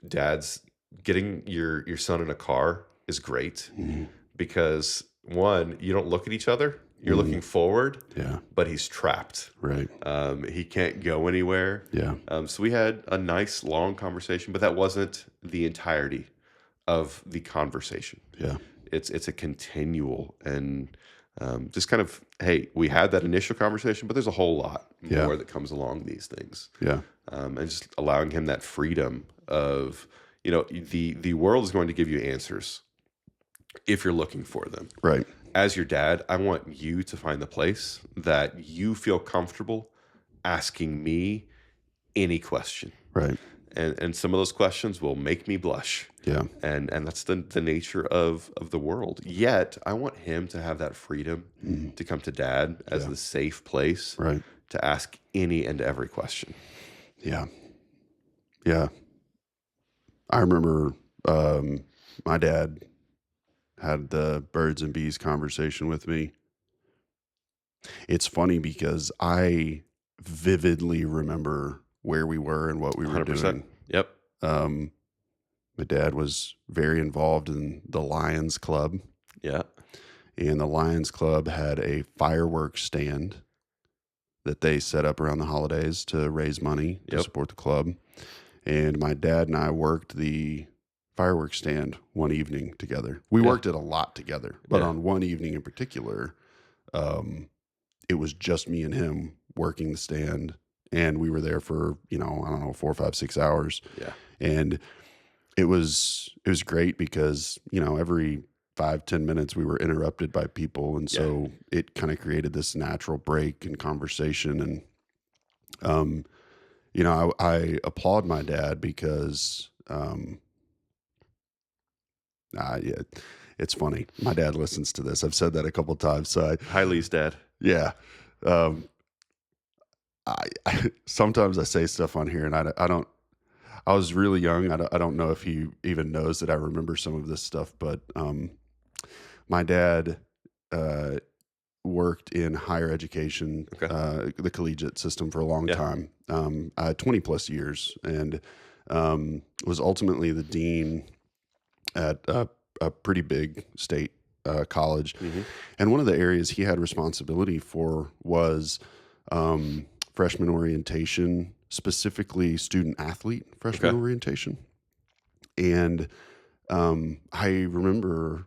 Speaker 2: Dad's getting your son in a car is great
Speaker 1: Mhm.
Speaker 2: because one, you don't look at each other. You're looking forward,
Speaker 1: Yeah.
Speaker 2: but he's trapped.
Speaker 1: Right.
Speaker 2: He can't go anywhere.
Speaker 1: Yeah.
Speaker 2: So we had a nice long conversation, but that wasn't the entirety of the conversation.
Speaker 1: Yeah.
Speaker 2: It's a continual and just kind of, hey, we had that initial conversation, but there's a whole lot
Speaker 1: Yeah.
Speaker 2: more that comes along these things.
Speaker 1: Yeah.
Speaker 2: And just allowing him that freedom of, the world is going to give you answers if you're looking for them.
Speaker 1: Right.
Speaker 2: As your dad, I want you to find the place that you feel comfortable asking me any question.
Speaker 1: Right.
Speaker 2: And some of those questions will make me blush.
Speaker 1: Yeah.
Speaker 2: And that's the nature of the world. Yet I want him to have that freedom to come to dad as the safe place
Speaker 1: Right.
Speaker 2: to ask any and every question.
Speaker 1: Yeah. Yeah. I remember my dad had the birds and bees conversation with me. It's funny because I vividly remember where we were and what we were
Speaker 2: 100%.
Speaker 1: doing.
Speaker 2: Yep.
Speaker 1: My dad was very involved in the Lions Club,
Speaker 2: Yeah.
Speaker 1: and the Lions Club had a fireworks stand that they set up around the holidays to raise money to
Speaker 2: Yep.
Speaker 1: support the club. And my dad and I worked the fireworks stand one evening together. We
Speaker 2: Yeah.
Speaker 1: worked it a lot together, but
Speaker 2: Yeah.
Speaker 1: on one evening in particular, it was just me and him working the stand, and we were there for, I don't know, 4, 5, 6 hours.
Speaker 2: Yeah.
Speaker 1: And it was great because, every 5, 10 minutes we were interrupted by people. And so it kind of created this natural break in conversation. And, I applaud my dad because, yeah, it's funny. My dad listens to this. I've said that a couple of times. So
Speaker 2: Hi, Lee's dad.
Speaker 1: yeah. I sometimes I say stuff on here and I don't, I was really young. I don't know if he even knows that I remember some of this stuff, but, my dad, worked in higher education,
Speaker 2: Okay.
Speaker 1: the collegiate system for a long
Speaker 2: Yeah.
Speaker 1: time, 20 plus years, and was ultimately the dean at a pretty big state college.
Speaker 2: Mm-hmm.
Speaker 1: And one of the areas he had responsibility for was freshman orientation, specifically student athlete freshman orientation. And I remember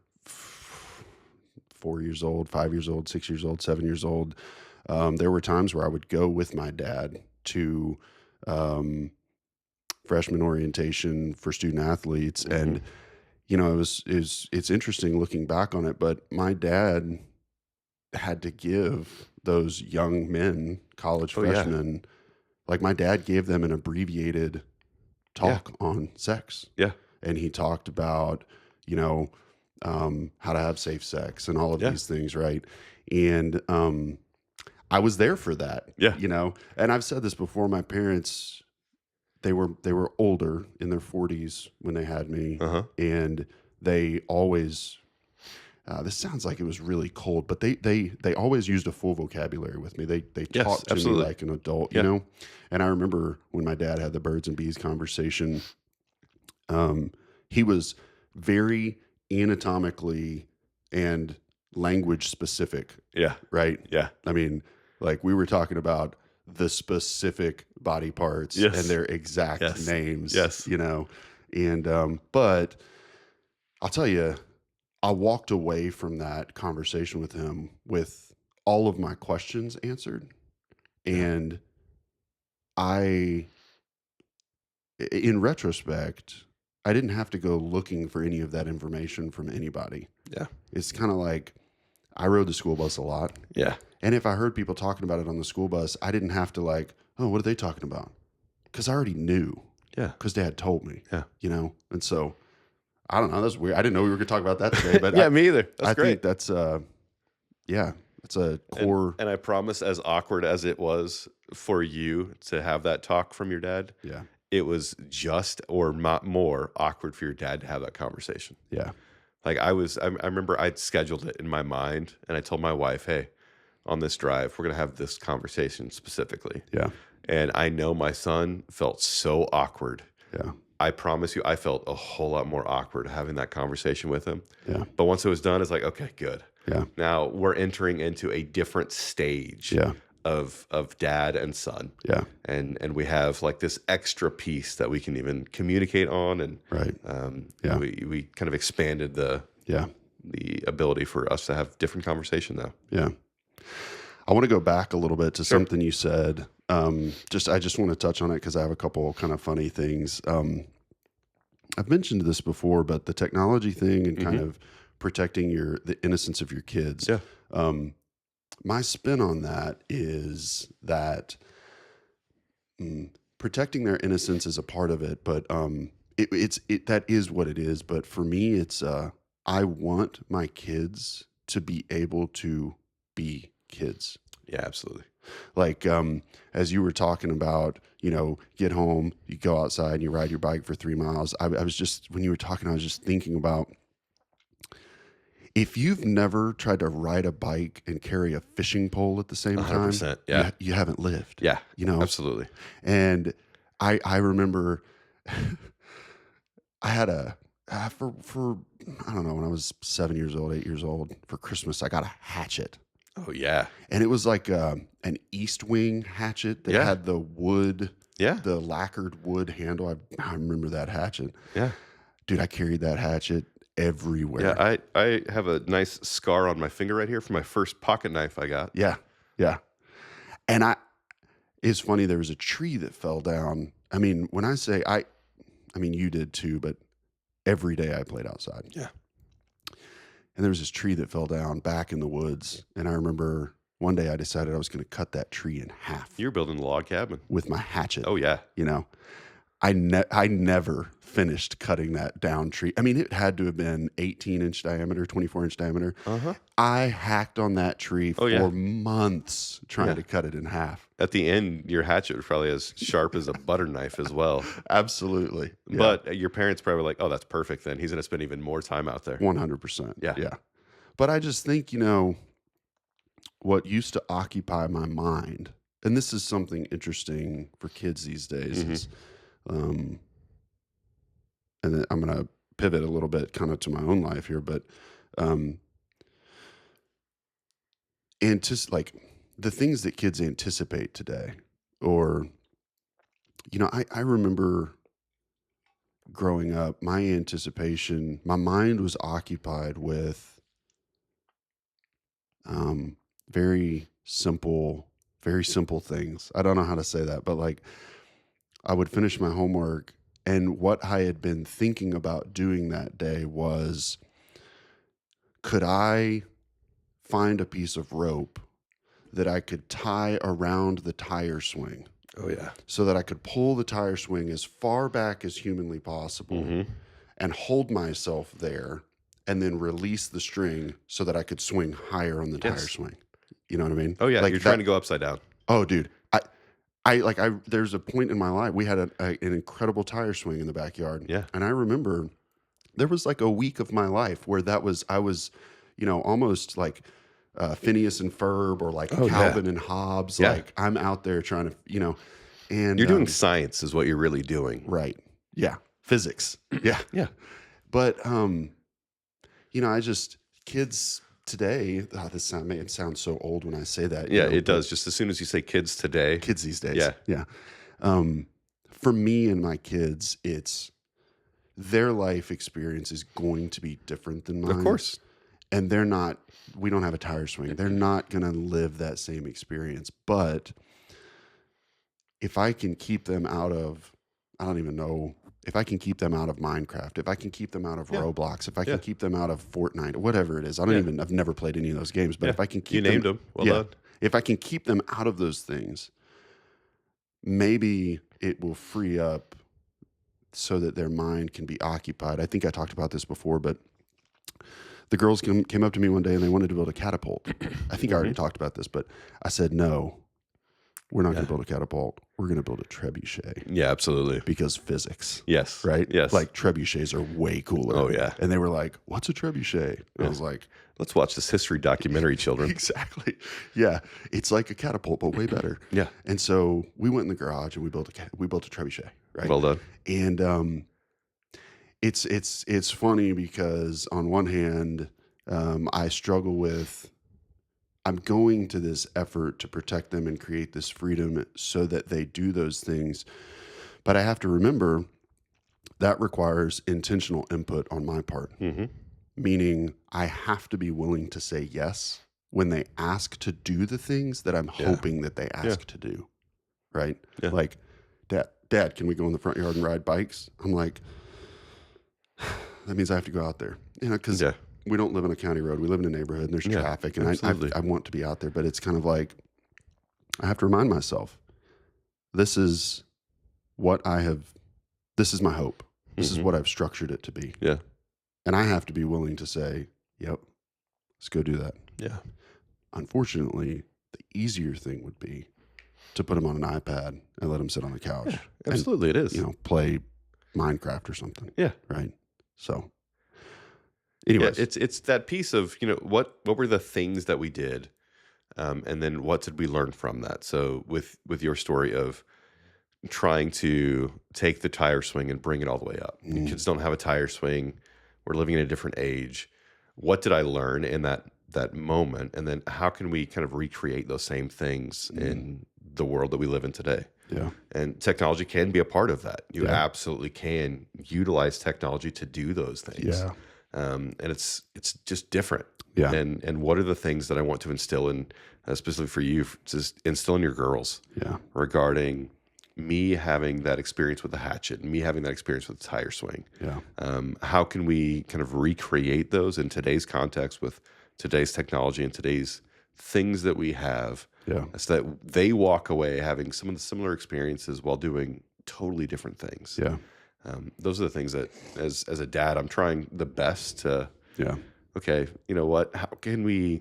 Speaker 1: 4 years old, 5 years old, 6 years old, 7 years old. There were times where I would go with my dad to freshman orientation for student athletes.
Speaker 2: Mm-hmm.
Speaker 1: And, it's interesting looking back on it, but my dad had to give those young men, college freshmen, like my dad gave them an abbreviated talk on sex.
Speaker 2: Yeah.
Speaker 1: And he talked about, how to have safe sex and all of these things, right? And I was there for that, And I've said this before. My parents, they were older, in their 40s when they had me, and they always. This sounds like it was really cold, but they always used a full vocabulary with me. They talked to me like an adult, And I remember when my dad had the birds and bees conversation. He was very anatomically and language specific.
Speaker 2: Yeah.
Speaker 1: Right.
Speaker 2: Yeah.
Speaker 1: I mean, like we were talking about the specific body parts and their exact names.
Speaker 2: Yes.
Speaker 1: And but I'll tell you, I walked away from that conversation with him with all of my questions answered. And in retrospect, I didn't have to go looking for any of that information from anybody.
Speaker 2: Yeah.
Speaker 1: It's kind of like I rode the school bus a lot.
Speaker 2: Yeah.
Speaker 1: And if I heard people talking about it on the school bus, I didn't have to oh, what are they talking about? Because I already knew.
Speaker 2: Yeah.
Speaker 1: Because Dad told me.
Speaker 2: Yeah.
Speaker 1: And so I don't know. That's weird. I didn't know we were going to talk about that today. But
Speaker 2: yeah, me either. That's
Speaker 1: I
Speaker 2: great.
Speaker 1: think that's that's a core.
Speaker 2: And I promise, as awkward as it was for you to have that talk from your dad,
Speaker 1: Yeah.
Speaker 2: it was just or not more awkward for your dad to have that conversation.
Speaker 1: Yeah.
Speaker 2: Like I remember I'd scheduled it in my mind, and I told my wife, "Hey, on this drive, we're gonna have this conversation specifically."
Speaker 1: Yeah.
Speaker 2: And I know my son felt so awkward.
Speaker 1: Yeah.
Speaker 2: I promise you, I felt a whole lot more awkward having that conversation with him.
Speaker 1: Yeah.
Speaker 2: But once it was done, it's like, okay, good.
Speaker 1: Yeah.
Speaker 2: Now we're entering into a different stage
Speaker 1: Yeah.
Speaker 2: of dad and son.
Speaker 1: Yeah.
Speaker 2: And we have like this extra piece that we can even communicate on, and
Speaker 1: Right. Yeah.
Speaker 2: we kind of expanded the
Speaker 1: Yeah.
Speaker 2: ability for us to have different conversation now.
Speaker 1: Yeah. I want to go back a little bit to
Speaker 2: Sure.
Speaker 1: something you said. I just want to touch on it because I have a couple kind of funny things. I've mentioned this before, but the technology thing and kind of protecting the innocence of your kids.
Speaker 2: Yeah.
Speaker 1: My spin on that is that protecting their innocence is a part of it, but that is what it is. But for me, it's I want my kids to be able to be kids.
Speaker 2: Yeah, absolutely.
Speaker 1: Like as you were talking about, get home, you go outside and you ride your bike for 3 miles. I was just, when you were talking, I was just thinking about, if you've never tried to ride a bike and carry a fishing pole at the same time,
Speaker 2: 100%. Yeah.
Speaker 1: you haven't lived.
Speaker 2: Yeah.
Speaker 1: You know?
Speaker 2: Absolutely.
Speaker 1: And I remember I had for I don't know, when I was 7 years old, 8 years old, for Christmas, I got a hatchet.
Speaker 2: Oh yeah.
Speaker 1: And it was like an East Wing hatchet that
Speaker 2: Yeah.
Speaker 1: had the wood,
Speaker 2: Yeah.
Speaker 1: the lacquered wood handle. I remember that hatchet.
Speaker 2: Yeah.
Speaker 1: Dude, I carried that hatchet everywhere.
Speaker 2: Yeah. I have a nice scar on my finger right here from my first pocket knife I got.
Speaker 1: Yeah. Yeah. And it's funny, there was a tree that fell down. I mean, when I say I mean, you did too, but every day I played outside.
Speaker 2: Yeah.
Speaker 1: And there was this tree that fell down back in the woods. And I remember one day I decided I was going to cut that tree in half
Speaker 2: You're building a log cabin.
Speaker 1: with my hatchet.
Speaker 2: Oh yeah.
Speaker 1: I never finished cutting that down tree. I mean, it had to have been 18-inch diameter, 24-inch diameter.
Speaker 2: Uh-huh.
Speaker 1: I hacked on that tree for months trying to cut it in half.
Speaker 2: At the end, your hatchet was probably as sharp as a butter knife as well.
Speaker 1: Absolutely. Yeah.
Speaker 2: But your parents probably were like, oh, that's perfect then. He's going to spend even more time out there.
Speaker 1: 100%.
Speaker 2: Yeah.
Speaker 1: Yeah. But I just think, what used to occupy my mind, and this is something interesting for kids these days, is, and then I'm going to pivot a little bit kind of to my own life here, but like the things that kids anticipate today, or, I remember growing up, my mind was occupied with very simple things. I don't know how to say that, but like I would finish my homework, and what I had been thinking about doing that day was, could I find a piece of rope that I could tie around the tire swing
Speaker 2: Oh yeah.
Speaker 1: so that I could pull the tire swing as far back as humanly possible and hold myself there, and then release the string so that I could swing higher on the tire swing. You know what I mean?
Speaker 2: Oh yeah.
Speaker 1: Like
Speaker 2: You're trying to go upside down.
Speaker 1: Oh, dude. There's a point in my life, we had an incredible tire swing in the backyard.
Speaker 2: Yeah.
Speaker 1: And I remember there was like a week of my life where I was, almost like Phineas and Ferb, or like Calvin and Hobbes.
Speaker 2: Yeah.
Speaker 1: Like I'm out there trying to, and
Speaker 2: You're doing science is what you're really doing.
Speaker 1: right. Yeah. Physics. Yeah.
Speaker 2: Yeah.
Speaker 1: But, kids today, may sound so old when I say that.
Speaker 2: Yeah, it does. Just as soon as you say kids today.
Speaker 1: Kids these days.
Speaker 2: Yeah.
Speaker 1: Yeah. For me and my kids, it's their life experience is going to be different than mine.
Speaker 2: Of course.
Speaker 1: And we don't have a tire swing. They're not going to live that same experience. But if I can keep them out of, I don't even know, if I can keep them out of Minecraft, if I can keep them out of Roblox, if I can keep them out of Fortnite, whatever it is, I've never played any of those games, but if I can keep
Speaker 2: You named them. Well done.
Speaker 1: If I can keep them out of those things, maybe it will free up so that their mind can be occupied. I think I talked about this before, but the girls came up to me one day and they wanted to build a catapult. I think I already talked about this, but I said no. we're not
Speaker 2: Yeah.
Speaker 1: going to build a catapult. We're going to build a trebuchet
Speaker 2: Yeah, absolutely.
Speaker 1: because physics,
Speaker 2: Yes.
Speaker 1: right?
Speaker 2: Yes.
Speaker 1: Like trebuchets are way cooler.
Speaker 2: Oh, yeah.
Speaker 1: And they were like, what's a trebuchet? And I was like,
Speaker 2: Let's watch this history documentary, children.
Speaker 1: exactly. Yeah. It's like a catapult, but way better.
Speaker 2: Yeah.
Speaker 1: And so we went in the garage and we built a trebuchet, right?
Speaker 2: Well done.
Speaker 1: And it's funny because on one hand, I struggle with, I'm going to this effort to protect them and create this freedom so that they do those things. But I have to remember that requires intentional input on my part, meaning I have to be willing to say yes when they ask to do the things that I'm hoping that they ask to do, right?
Speaker 2: Yeah.
Speaker 1: Like, Dad, can we go in the front yard and ride bikes? I'm like, that means I have to go out there, because we don't live on a county road. We live in a neighborhood and there's traffic, and I want to be out there, but it's kind of like, I have to remind myself, this is my hope. This is what I've structured it to be.
Speaker 2: Yeah.
Speaker 1: And I have to be willing to say, yep, let's go do that.
Speaker 2: Yeah.
Speaker 1: Unfortunately, the easier thing would be to put them on an iPad and let them sit on the couch.
Speaker 2: Yeah, absolutely, it is.
Speaker 1: Play Minecraft or something.
Speaker 2: Yeah.
Speaker 1: Right. So, anyways,
Speaker 2: it's that piece of what were the things that we did, and then what did we learn from that? So with your story of trying to take the tire swing and bring it all the way up. Kids don't have a tire swing. We're living in a different age. What did I learn in that moment? And then how can we kind of recreate those same things in the world that we live in today?
Speaker 1: Yeah.
Speaker 2: And technology can be a part of that. You absolutely can utilize technology to do those things.
Speaker 1: Yeah.
Speaker 2: And it's just different.
Speaker 1: Yeah.
Speaker 2: And what are the things that I want to instill in, specifically for you, to instill in your girls regarding me having that experience with the hatchet and me having that experience with the tire swing?
Speaker 1: Yeah.
Speaker 2: How can we kind of recreate those in today's context with today's technology and today's things that we have, so that they walk away having some of the similar experiences while doing totally different things?
Speaker 1: Yeah.
Speaker 2: Those are the things that, as a dad, I'm trying the best to.
Speaker 1: Yeah.
Speaker 2: Okay, you know what? How can we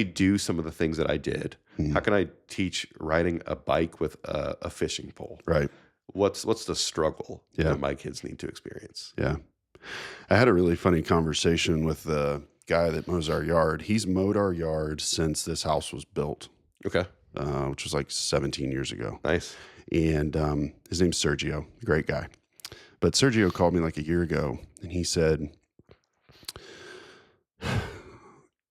Speaker 2: do some of the things that I did? How can I teach riding a bike with a fishing pole?
Speaker 1: Right.
Speaker 2: What's the struggle that my kids need to experience?
Speaker 1: Yeah. I had a really funny conversation with the guy that mows our yard. He's mowed our yard since this house was built.
Speaker 2: Okay.
Speaker 1: Which was like 17 years ago.
Speaker 2: Nice.
Speaker 1: And his name's Sergio, great guy. But Sergio called me like a year ago, and he said,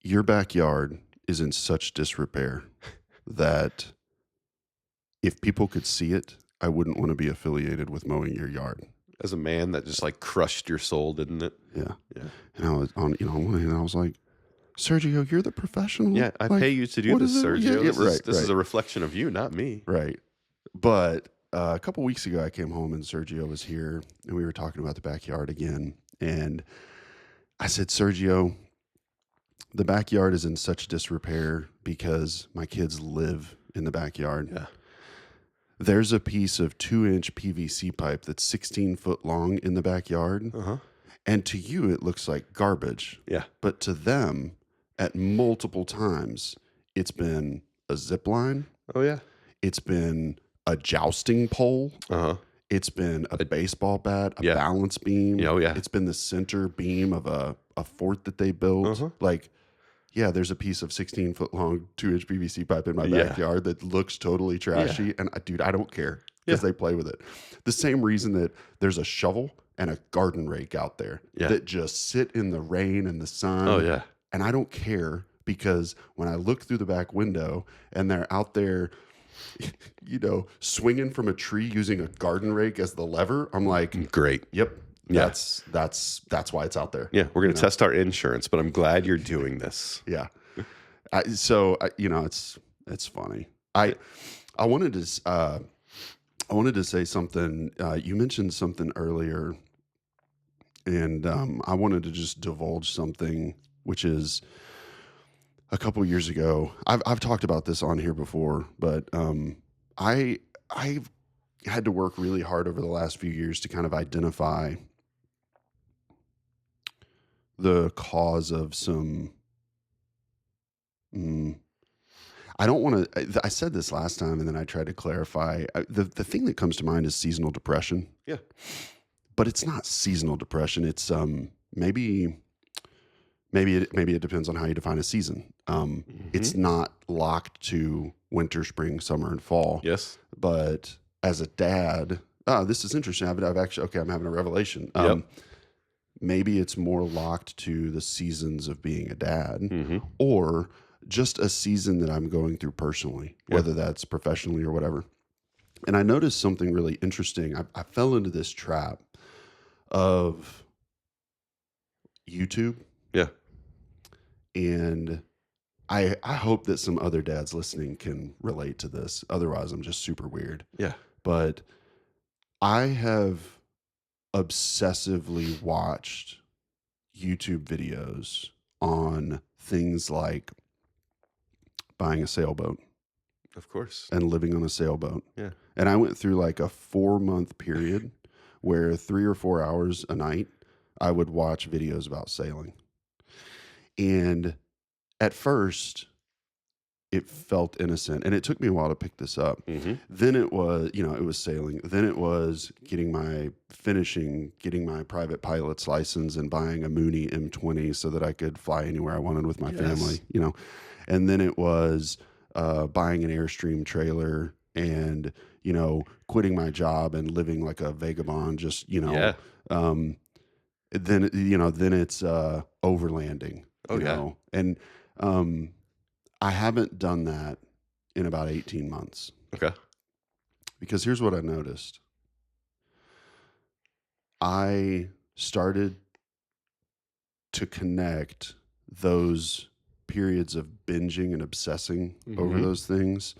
Speaker 1: your backyard is in such disrepair that if people could see it, I wouldn't want to be affiliated with mowing your yard.
Speaker 2: As a man, that just like crushed your soul, didn't it?
Speaker 1: Yeah.
Speaker 2: Yeah.
Speaker 1: And I was on one hand, I was like, Sergio, you're the professional.
Speaker 2: Yeah, I pay you to do this, Sergio. This is a reflection of you, not me.
Speaker 1: Right. But a couple weeks ago, I came home and Sergio was here, and we were talking about the backyard again. And I said, Sergio, the backyard is in such disrepair because my kids live in the backyard.
Speaker 2: Yeah.
Speaker 1: There's a piece of 2-inch PVC pipe that's 16 foot long in the backyard. And to you, it looks like garbage.
Speaker 2: Yeah.
Speaker 1: But to them, at multiple times, it's been a zip line.
Speaker 2: Oh, yeah.
Speaker 1: It's been a jousting pole. It's been a baseball bat, a balance beam.
Speaker 2: Oh, yeah.
Speaker 1: It's been the center beam of a fort that they built. Like, yeah, there's a piece of 16 foot long 2-inch PVC pipe in my backyard that looks totally trashy. And dude, I don't care because they play with it. The same reason that there's a shovel and a garden rake out there that just sit in the rain and the sun.
Speaker 2: Oh, yeah.
Speaker 1: And I don't care because when I look through the back window and they're out there, swinging from a tree using a garden rake as the lever, I'm like,
Speaker 2: great.
Speaker 1: Yep. That's why it's out there.
Speaker 2: Yeah, we're going to test our insurance, but I'm glad you're doing this.
Speaker 1: Yeah. It's funny. I wanted to say something. You mentioned something earlier, and I wanted to just divulge something, which is a couple years ago. I've talked about this on here before, but I've had to work really hard over the last few years to kind of identify the cause of some, I don't want to. I said this last time, and then I tried to clarify. The thing that comes to mind is seasonal depression,
Speaker 2: Yeah.
Speaker 1: but it's not seasonal depression. It's maybe it depends on how you define a season. It's not locked to winter, spring, summer, and fall.
Speaker 2: Yes.
Speaker 1: But as a dad, this is interesting. I've actually I'm having a revelation.
Speaker 2: Yep.
Speaker 1: Maybe it's more locked to the seasons of being a dad,
Speaker 2: Mm-hmm.
Speaker 1: or just a season that I'm going through personally, whether that's professionally or whatever. And I noticed something really interesting. I fell into this trap of YouTube,
Speaker 2: Yeah.
Speaker 1: and I hope that some other dads listening can relate to this. Otherwise, I'm just super weird.
Speaker 2: Yeah.
Speaker 1: But I have obsessively watched YouTube videos on things like buying a sailboat
Speaker 2: Of course.
Speaker 1: and living on a sailboat.
Speaker 2: Yeah.
Speaker 1: And I went through like a 4-month period where 3 or 4 hours a night, I would watch videos about sailing. And at first, it felt innocent, and it took me a while to pick this up.
Speaker 2: Mm-hmm.
Speaker 1: Then it was, it was sailing. Then it was getting my private pilot's license and buying a Mooney M20 so that I could fly anywhere I wanted with my family, And then it was buying an Airstream trailer and, quitting my job and living like a vagabond, just,
Speaker 2: Yeah.
Speaker 1: then it's overlanding,
Speaker 2: Oh, yeah.
Speaker 1: and I haven't done that in about 18 months.
Speaker 2: Okay.
Speaker 1: Because here's what I noticed. I started to connect those periods of binging and obsessing over
Speaker 2: Mhm.
Speaker 1: those things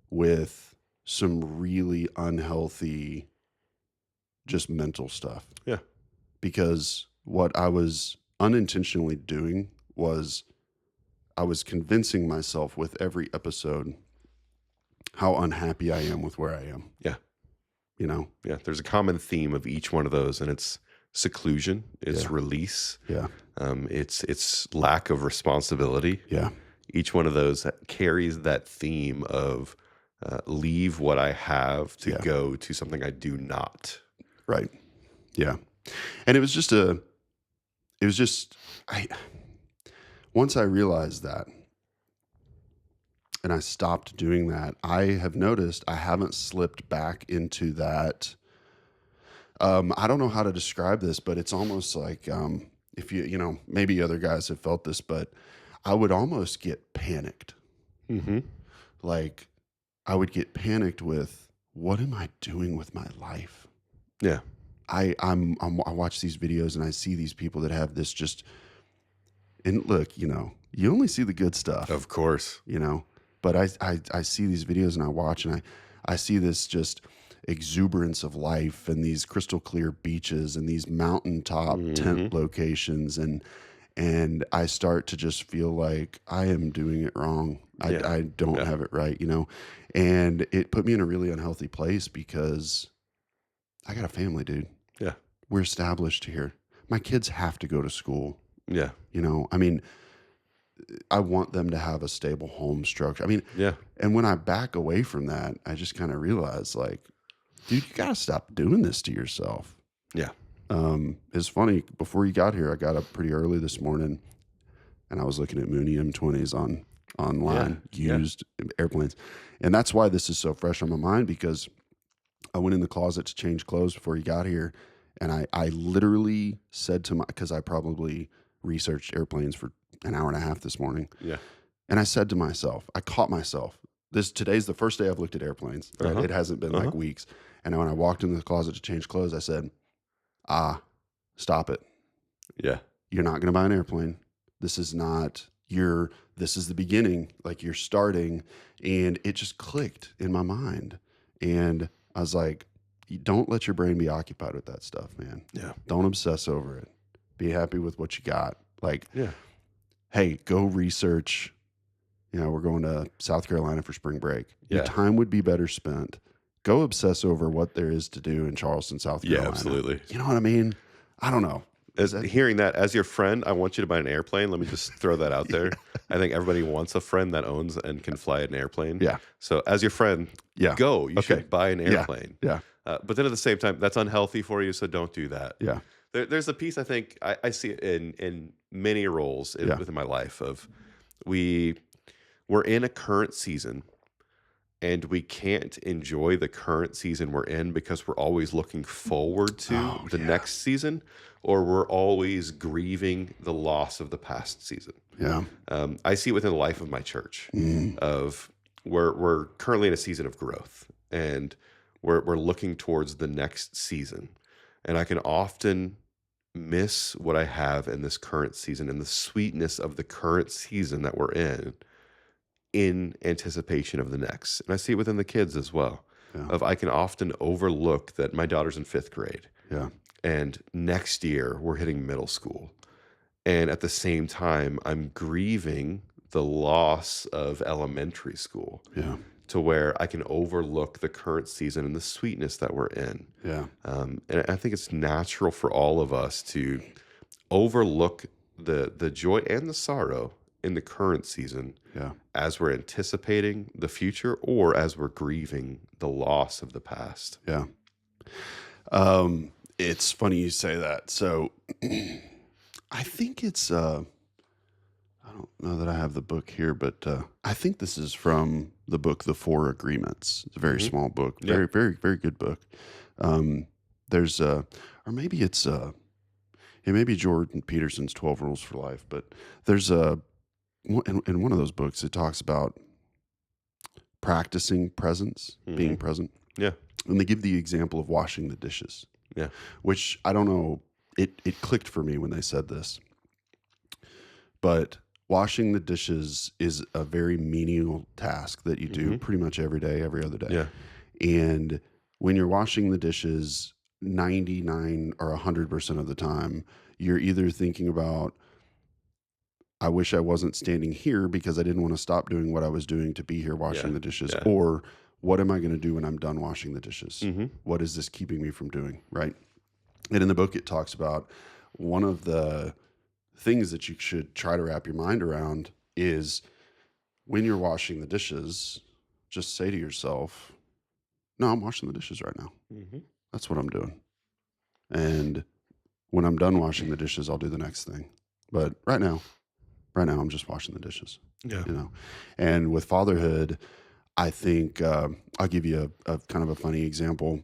Speaker 1: with some really unhealthy, just mental stuff.
Speaker 2: Yeah.
Speaker 1: Because what I was unintentionally doing was I was convincing myself with every episode how unhappy I am with where I am.
Speaker 2: Yeah.
Speaker 1: Yeah.
Speaker 2: There's a common theme of each one of those, and it's seclusion, it's
Speaker 1: Yeah.
Speaker 2: release,
Speaker 1: Yeah.
Speaker 2: it's lack of responsibility.
Speaker 1: Yeah.
Speaker 2: Each one of those carries that theme of leave what I have to go to something I do not.
Speaker 1: Right. Yeah. And once I realized that and I stopped doing that, I have noticed I haven't slipped back into that. I don't know how to describe this, but it's almost like if maybe other guys have felt this, but I would almost get panicked.
Speaker 2: Mm-hmm.
Speaker 1: Like I would get panicked with, what am I doing with my life?
Speaker 2: Yeah.
Speaker 1: I watch these videos and I see these people that have this just, and look, you only see the good stuff,
Speaker 2: Of course.
Speaker 1: but I see these videos and I watch and I see this just exuberance of life and these crystal clear beaches and these mountaintop tent locations. And I start to just feel like I am doing it wrong. I don't have it right, and it put me in a really unhealthy place because I got a family, dude.
Speaker 2: Yeah.
Speaker 1: We're established here. My kids have to go to school.
Speaker 2: Yeah.
Speaker 1: I mean, I want them to have a stable home structure. I mean,
Speaker 2: Yeah.
Speaker 1: and when I back away from that, I just kind of realize like, dude, you got to stop doing this to yourself.
Speaker 2: Yeah.
Speaker 1: It's funny. Before you got here, I got up pretty early this morning and I was looking at Mooney M20s online, used airplanes. And that's why this is so fresh on my mind, because I went in the closet to change clothes before you got here. And I literally said to because I probably researched airplanes for an hour and a half this morning.
Speaker 2: Yeah.
Speaker 1: And I said to myself, I caught myself. Today's the first day I've looked at airplanes. Right? It hasn't been like weeks. And when I walked into the closet to change clothes, I said, stop it.
Speaker 2: Yeah.
Speaker 1: You're not going to buy an airplane. This is not this is the beginning. Like you're starting. And it just clicked in my mind. And I was like, you don't let your brain be occupied with that stuff, man.
Speaker 2: Yeah.
Speaker 1: Don't obsess over it. Be happy with what you got. Like,
Speaker 2: Yeah.
Speaker 1: hey, go research. We're going to South Carolina for spring break.
Speaker 2: Yeah.
Speaker 1: Your time would be better spent. Go obsess over what there is to do in Charleston, South Carolina.
Speaker 2: Yeah, absolutely.
Speaker 1: You know what I mean? I don't know.
Speaker 2: Hearing that, as your friend, I want you to buy an airplane. Let me just throw that out there. I think everybody wants a friend that owns and can fly an airplane.
Speaker 1: Yeah.
Speaker 2: So as your friend,
Speaker 1: Yeah.
Speaker 2: go. You
Speaker 1: Okay.
Speaker 2: should buy an
Speaker 1: Yeah.
Speaker 2: airplane.
Speaker 1: Yeah.
Speaker 2: But then at the same time, that's unhealthy for you, so don't do that.
Speaker 1: Yeah.
Speaker 2: There's a piece I think I see it in many roles
Speaker 1: Yeah.
Speaker 2: within my life of we're in a current season and we can't enjoy the current season we're in because we're always looking forward to the next season, or we're always grieving the loss of the past season.
Speaker 1: Yeah.
Speaker 2: I see it within the life of my church of we're currently in a season of growth and we're looking towards the next season. And I can often miss what I have in this current season and the sweetness of the current season that we're in anticipation of the next. And I see it within the kids as well.
Speaker 1: Yeah.
Speaker 2: Of I can often overlook that my daughter's in 5th grade.
Speaker 1: Yeah.
Speaker 2: And next year we're hitting middle school. And at the same time, I'm grieving the loss of elementary school.
Speaker 1: Yeah.
Speaker 2: To where I can overlook the current season and the sweetness that we're in.
Speaker 1: Yeah.
Speaker 2: And I think it's natural for all of us to overlook the joy and the sorrow in the current season as we're anticipating the future or as we're grieving the loss of the past.
Speaker 1: Yeah. It's funny you say that. So I think it's, I don't know that I have the book here, but I think this is from the book, The Four Agreements. It's a very small book, very, very, very good book. There's, or maybe it's, it may be Jordan Peterson's 12 Rules for Life, but there's in one of those books, it talks about practicing presence, being present.
Speaker 2: Yeah.
Speaker 1: And they give the example of washing the dishes.
Speaker 2: Yeah.
Speaker 1: Which I don't know, it clicked for me when they said this. But washing the dishes is a very menial task that you do pretty much every day, every other day.
Speaker 2: Yeah.
Speaker 1: And when you're washing the dishes, 99 or 100% of the time, you're either thinking about, I wish I wasn't standing here because I didn't want to stop doing what I was doing to be here washing the dishes.
Speaker 2: Yeah.
Speaker 1: Or what am I going to do when I'm done washing the dishes? What is this keeping me from doing? Right. And in the book, it talks about one of the things that you should try to wrap your mind around is when you're washing the dishes, just say to yourself, no, I'm washing the dishes right now. That's what I'm doing. And when I'm done washing the dishes, I'll do the next thing. But right now, I'm just washing the dishes.
Speaker 2: Yeah.
Speaker 1: You know, and with fatherhood, I think I'll give you a kind of a funny example.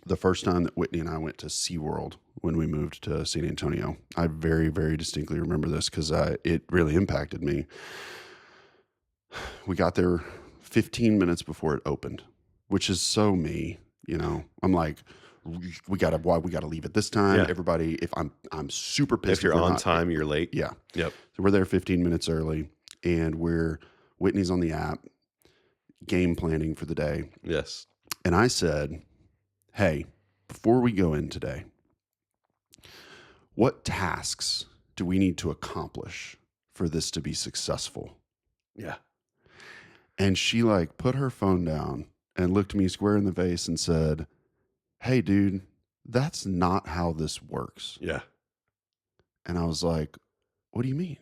Speaker 1: The first time that Whitney and I went to SeaWorld when we moved to San Antonio, I very, very distinctly remember this because it really impacted me. We got there 15 minutes before it opened, which is so me. You know, I'm like, we gotta leave at this time.
Speaker 2: Yeah.
Speaker 1: Everybody, if I'm super pissed.
Speaker 2: If you're
Speaker 1: we're
Speaker 2: on
Speaker 1: not-
Speaker 2: time, you're late.
Speaker 1: Yeah.
Speaker 2: Yep.
Speaker 1: So we're there 15 minutes early, and Whitney's on the app, game planning for the day.
Speaker 2: Yes.
Speaker 1: And I said, hey, before we go in today, what tasks do we need to accomplish for this to be successful?
Speaker 2: Yeah.
Speaker 1: And she like put her phone down and looked me square in the face and said, hey, dude, that's not how this works.
Speaker 2: Yeah.
Speaker 1: And I was like, what do you mean?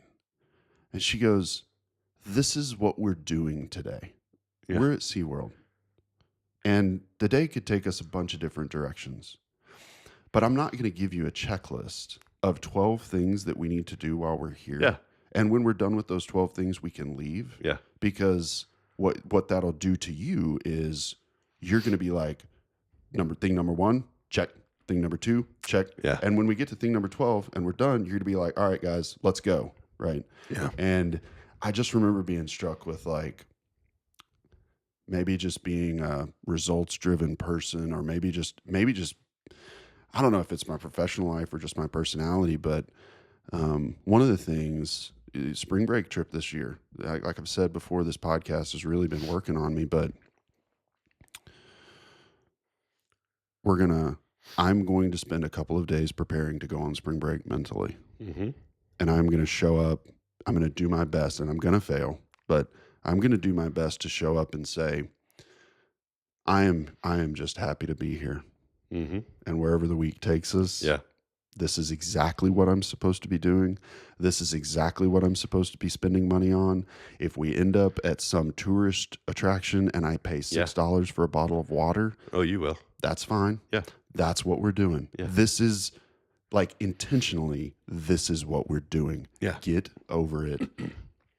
Speaker 1: And she goes, this is what we're doing today.
Speaker 2: Yeah.
Speaker 1: We're at SeaWorld. And the day could take us a bunch of different directions. But I'm not going to give you a checklist of 12 things that we need to do while we're here.
Speaker 2: Yeah.
Speaker 1: And when we're done with those 12 things, we can leave.
Speaker 2: Yeah.
Speaker 1: Because what that'll do to you is you're going to be like, thing number 1, check. Thing number 2, check.
Speaker 2: Yeah.
Speaker 1: And when we get to thing number 12 and we're done, you're going to be like, all right, guys, let's go. Right.
Speaker 2: Yeah.
Speaker 1: And I just remember being struck with like, maybe just being a results driven person, or maybe just, I don't know if it's my professional life or just my personality, but one of the things, spring break trip this year, like I've said before, this podcast has really been working on me, but I'm going to spend a couple of days preparing to go on spring break mentally. And I'm going to show up, I'm going to do my best, and I'm going to fail, but I'm going to do my best to show up and say, I am just happy to be here. And wherever the week takes us, This is exactly what I'm supposed to be doing. This is exactly what I'm supposed to be spending money on. If we end up at some tourist attraction and I pay $6 for a bottle of water,
Speaker 2: Oh, you will.
Speaker 1: that's fine.
Speaker 2: Yeah.
Speaker 1: That's what we're doing.
Speaker 2: Yeah.
Speaker 1: This is like intentionally, this is what we're doing.
Speaker 2: Yeah.
Speaker 1: Get over it.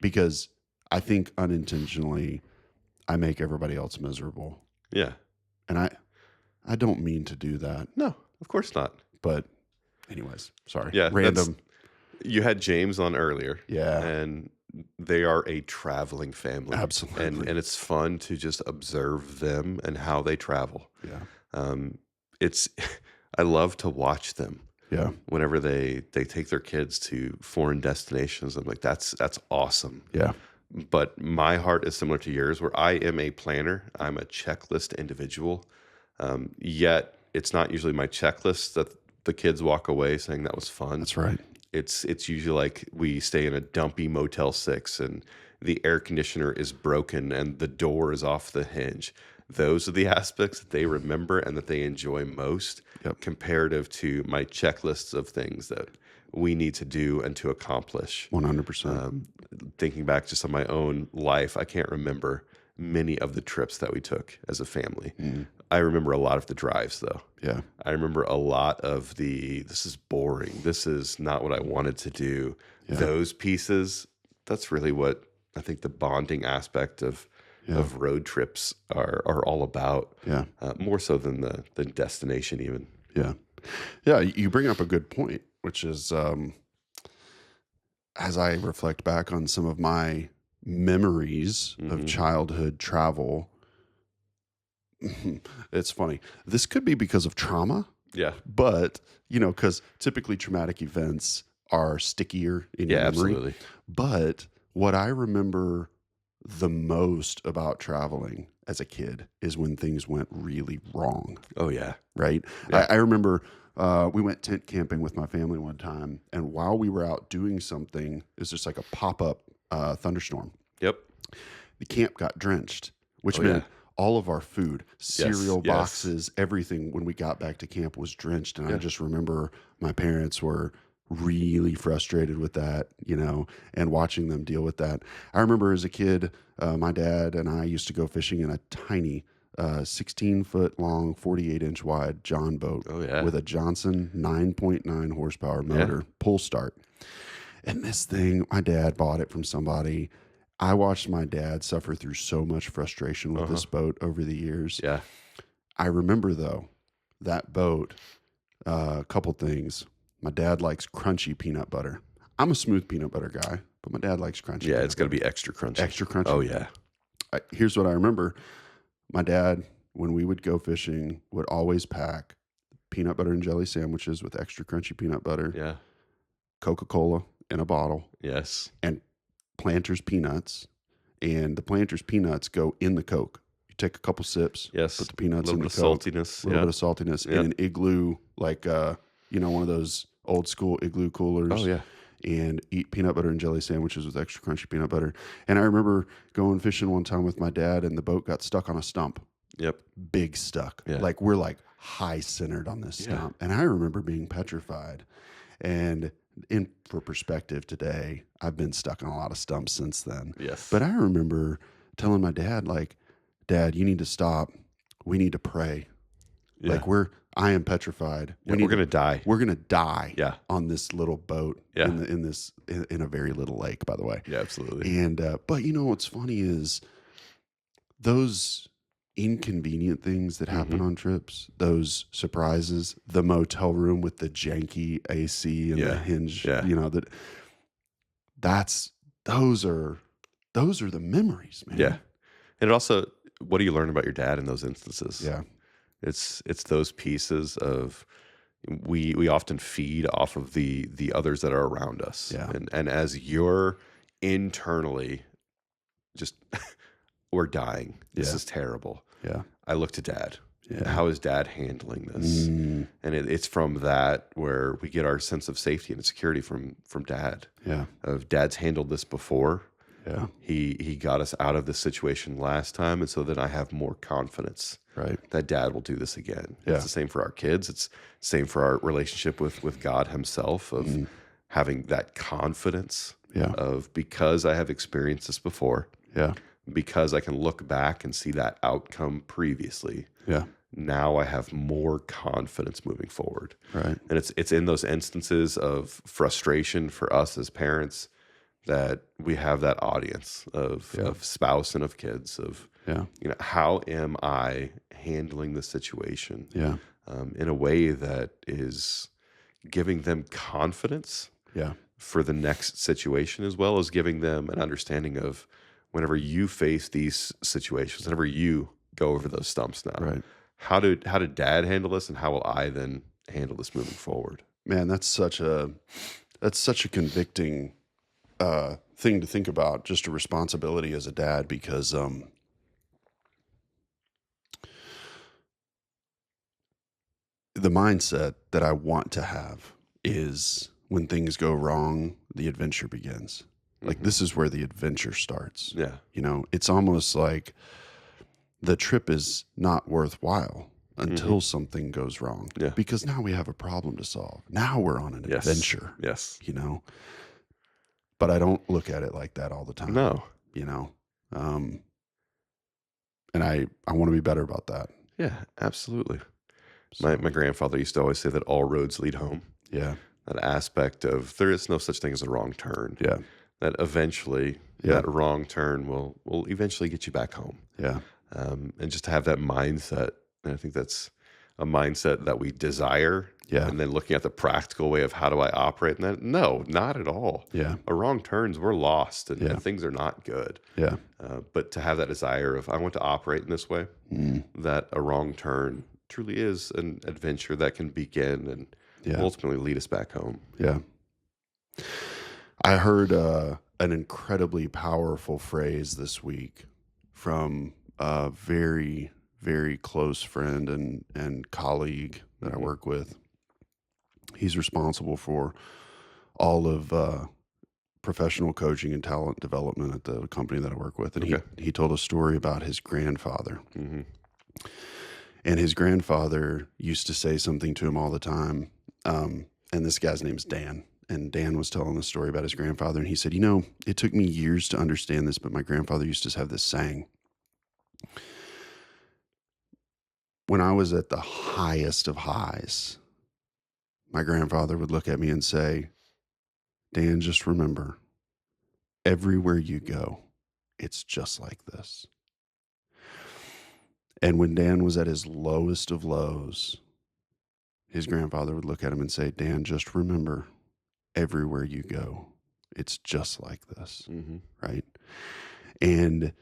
Speaker 1: Because I think unintentionally, I make everybody else miserable.
Speaker 2: Yeah.
Speaker 1: And I don't mean to do that.
Speaker 2: No, of course not.
Speaker 1: But anyways, sorry.
Speaker 2: Yeah.
Speaker 1: Random.
Speaker 2: You had James on earlier.
Speaker 1: Yeah.
Speaker 2: And they are a traveling family.
Speaker 1: Absolutely.
Speaker 2: And it's fun to just observe them and how they travel.
Speaker 1: Yeah.
Speaker 2: It's I love to watch them.
Speaker 1: Yeah.
Speaker 2: Whenever they take their kids to foreign destinations, I'm like, that's awesome.
Speaker 1: Yeah.
Speaker 2: But my heart is similar to yours, where I am a planner. I'm a checklist individual. Yet it's not usually my checklist that the kids walk away saying that was fun.
Speaker 1: That's right.
Speaker 2: It's usually like we stay in a dumpy Motel 6 and the air conditioner is broken and the door is off the hinge. Those are the aspects that they remember and that they enjoy most, comparative to my checklists of things that we need to do and to accomplish.
Speaker 1: 100%.
Speaker 2: Thinking back just on my own life, I can't remember many of the trips that we took as a family. I remember a lot of the drives, though.
Speaker 1: Yeah.
Speaker 2: I remember a lot of this is boring. This is not what I wanted to do.
Speaker 1: Yeah.
Speaker 2: Those pieces, that's really what I think the bonding aspect of road trips are all about.
Speaker 1: Yeah.
Speaker 2: More so than the destination even.
Speaker 1: Yeah. Yeah. You bring up a good point, which is as I reflect back on some of my memories of childhood travel, it's funny. This could be because of trauma.
Speaker 2: Yeah.
Speaker 1: But, because typically traumatic events are stickier in your memory.
Speaker 2: Absolutely.
Speaker 1: But what I remember the most about traveling as a kid is when things went really wrong.
Speaker 2: Oh, yeah.
Speaker 1: Right?
Speaker 2: Yeah.
Speaker 1: I remember we went tent camping with my family one time, and while we were out doing something, it was just like a pop-up thunderstorm.
Speaker 2: Yep.
Speaker 1: The camp got drenched, which meant all of our food, cereal boxes, everything when we got back to camp was drenched. And I just remember my parents were really frustrated with that, and watching them deal with that. I remember as a kid, my dad and I used to go fishing in a tiny 16-foot long, 48-inch wide John boat with a Johnson 9.9 horsepower motor, pull start. And this thing, my dad bought it from somebody. I watched my dad suffer through so much frustration with this boat over the years.
Speaker 2: Yeah.
Speaker 1: I remember, though, that boat, a couple things. My dad likes crunchy peanut butter. I'm a smooth peanut butter guy, but my dad likes crunchy.
Speaker 2: Yeah, it's got to be extra crunchy.
Speaker 1: Extra crunchy.
Speaker 2: Oh, yeah.
Speaker 1: Here's what I remember. My dad, when we would go fishing, would always pack peanut butter and jelly sandwiches with extra crunchy peanut butter.
Speaker 2: Yeah.
Speaker 1: Coca-Cola in a bottle.
Speaker 2: Yes.
Speaker 1: And Planters peanuts. And the Planters peanuts go in the Coke. You take a couple sips.
Speaker 2: Yes.
Speaker 1: Put the peanuts in the Coke.
Speaker 2: A little bit of saltiness.
Speaker 1: A little bit of saltiness. In an igloo, like, one of those old school igloo coolers.
Speaker 2: Oh, yeah.
Speaker 1: And eat peanut butter and jelly sandwiches with extra crunchy peanut butter. And I remember going fishing one time with my dad, and the boat got stuck on a stump.
Speaker 2: Yep.
Speaker 1: Big stuck.
Speaker 2: Yeah.
Speaker 1: Like we're like high centered on this stump. And I remember being petrified. And for perspective today, I've been stuck on a lot of stumps since then.
Speaker 2: Yes.
Speaker 1: But I remember telling my dad, like, Dad, you need to stop. We need to pray.
Speaker 2: Yeah.
Speaker 1: Like I am petrified.
Speaker 2: We're going to die.
Speaker 1: We're going to die on this little boat in a very little lake, by the way.
Speaker 2: Yeah, absolutely.
Speaker 1: And, but what's funny is those inconvenient things that happen on trips, those surprises, the motel room with the janky AC and the hinge, those are the memories, man.
Speaker 2: Yeah. And also, what do you learn about your dad in those instances?
Speaker 1: Yeah.
Speaker 2: It's those pieces of we often feed off of the others that are around us.
Speaker 1: Yeah.
Speaker 2: And as you're internally just we're dying. This is terrible.
Speaker 1: Yeah.
Speaker 2: I look to Dad.
Speaker 1: Yeah.
Speaker 2: How is Dad handling this? And it's from that where we get our sense of safety and security from Dad.
Speaker 1: Yeah.
Speaker 2: Of Dad's handled this before.
Speaker 1: Yeah.
Speaker 2: He got us out of this situation last time, and so then I have more confidence
Speaker 1: Right.
Speaker 2: that Dad will do this again.
Speaker 1: Yeah.
Speaker 2: It's the same for our kids. It's same for our relationship with God Himself, of having that confidence
Speaker 1: Yeah.
Speaker 2: of, because I have experienced this before,
Speaker 1: Yeah.
Speaker 2: because I can look back and see that outcome previously.
Speaker 1: Yeah.
Speaker 2: Now I have more confidence moving forward.
Speaker 1: Right.
Speaker 2: And it's in those instances of frustration for us as parents that we have that audience of spouse and of kids, of,
Speaker 1: Yeah.
Speaker 2: how am I handling the situation
Speaker 1: Yeah.
Speaker 2: in a way that is giving them confidence
Speaker 1: Yeah.
Speaker 2: for the next situation, as well as giving them an understanding of, whenever you face these situations, whenever you go over those stumps now,
Speaker 1: Right.
Speaker 2: how did Dad handle this, and how will I then handle this moving forward?
Speaker 1: Man, that's such a convicting thing to think about, just a responsibility as a dad, because the mindset that I want to have is, when things go wrong, the adventure begins. Like, this is where the adventure starts.
Speaker 2: Yeah.
Speaker 1: It's almost like the trip is not worthwhile until something goes wrong.
Speaker 2: Yeah.
Speaker 1: Because now we have a problem to solve. Now we're on an
Speaker 2: Yes.
Speaker 1: adventure.
Speaker 2: Yes.
Speaker 1: But I don't look at it like that all the time.
Speaker 2: No.
Speaker 1: And I want to be better about that.
Speaker 2: Yeah, absolutely.
Speaker 1: So,
Speaker 2: My grandfather used to always say that all roads lead home.
Speaker 1: yeah.
Speaker 2: That aspect of, there is no such thing as a wrong turn.
Speaker 1: Yeah.
Speaker 2: That eventually
Speaker 1: Yeah.
Speaker 2: that wrong turn will eventually get you back home.
Speaker 1: Yeah.
Speaker 2: And just to have that mindset, and I think that's a mindset that we desire.
Speaker 1: Yeah.
Speaker 2: And then looking at the practical way of, how do I operate in that? No, not at all.
Speaker 1: Yeah.
Speaker 2: A wrong turns, we're lost, and,
Speaker 1: Yeah.
Speaker 2: and things are not good.
Speaker 1: Yeah.
Speaker 2: But to have that desire of, I want to operate in this way, that a wrong turn truly is an adventure that can begin and
Speaker 1: Yeah.
Speaker 2: ultimately lead us back home.
Speaker 1: Yeah. I heard an incredibly powerful phrase this week from a very, very close friend and colleague that I work with. He's responsible for all of professional coaching and talent development at the company that I work with. And he told a story about his grandfather. And his grandfather used to say something to him all the time. And this guy's name's Dan. And Dan was telling a story about his grandfather. And he said, it took me years to understand this, but my grandfather used to have this saying. When I was at the highest of highs, my grandfather would look at me and say, Dan, just remember, everywhere you go, it's just like this. And when Dan was at his lowest of lows, his grandfather would look at him and say, Dan, just remember, everywhere you go, it's just like this, right? And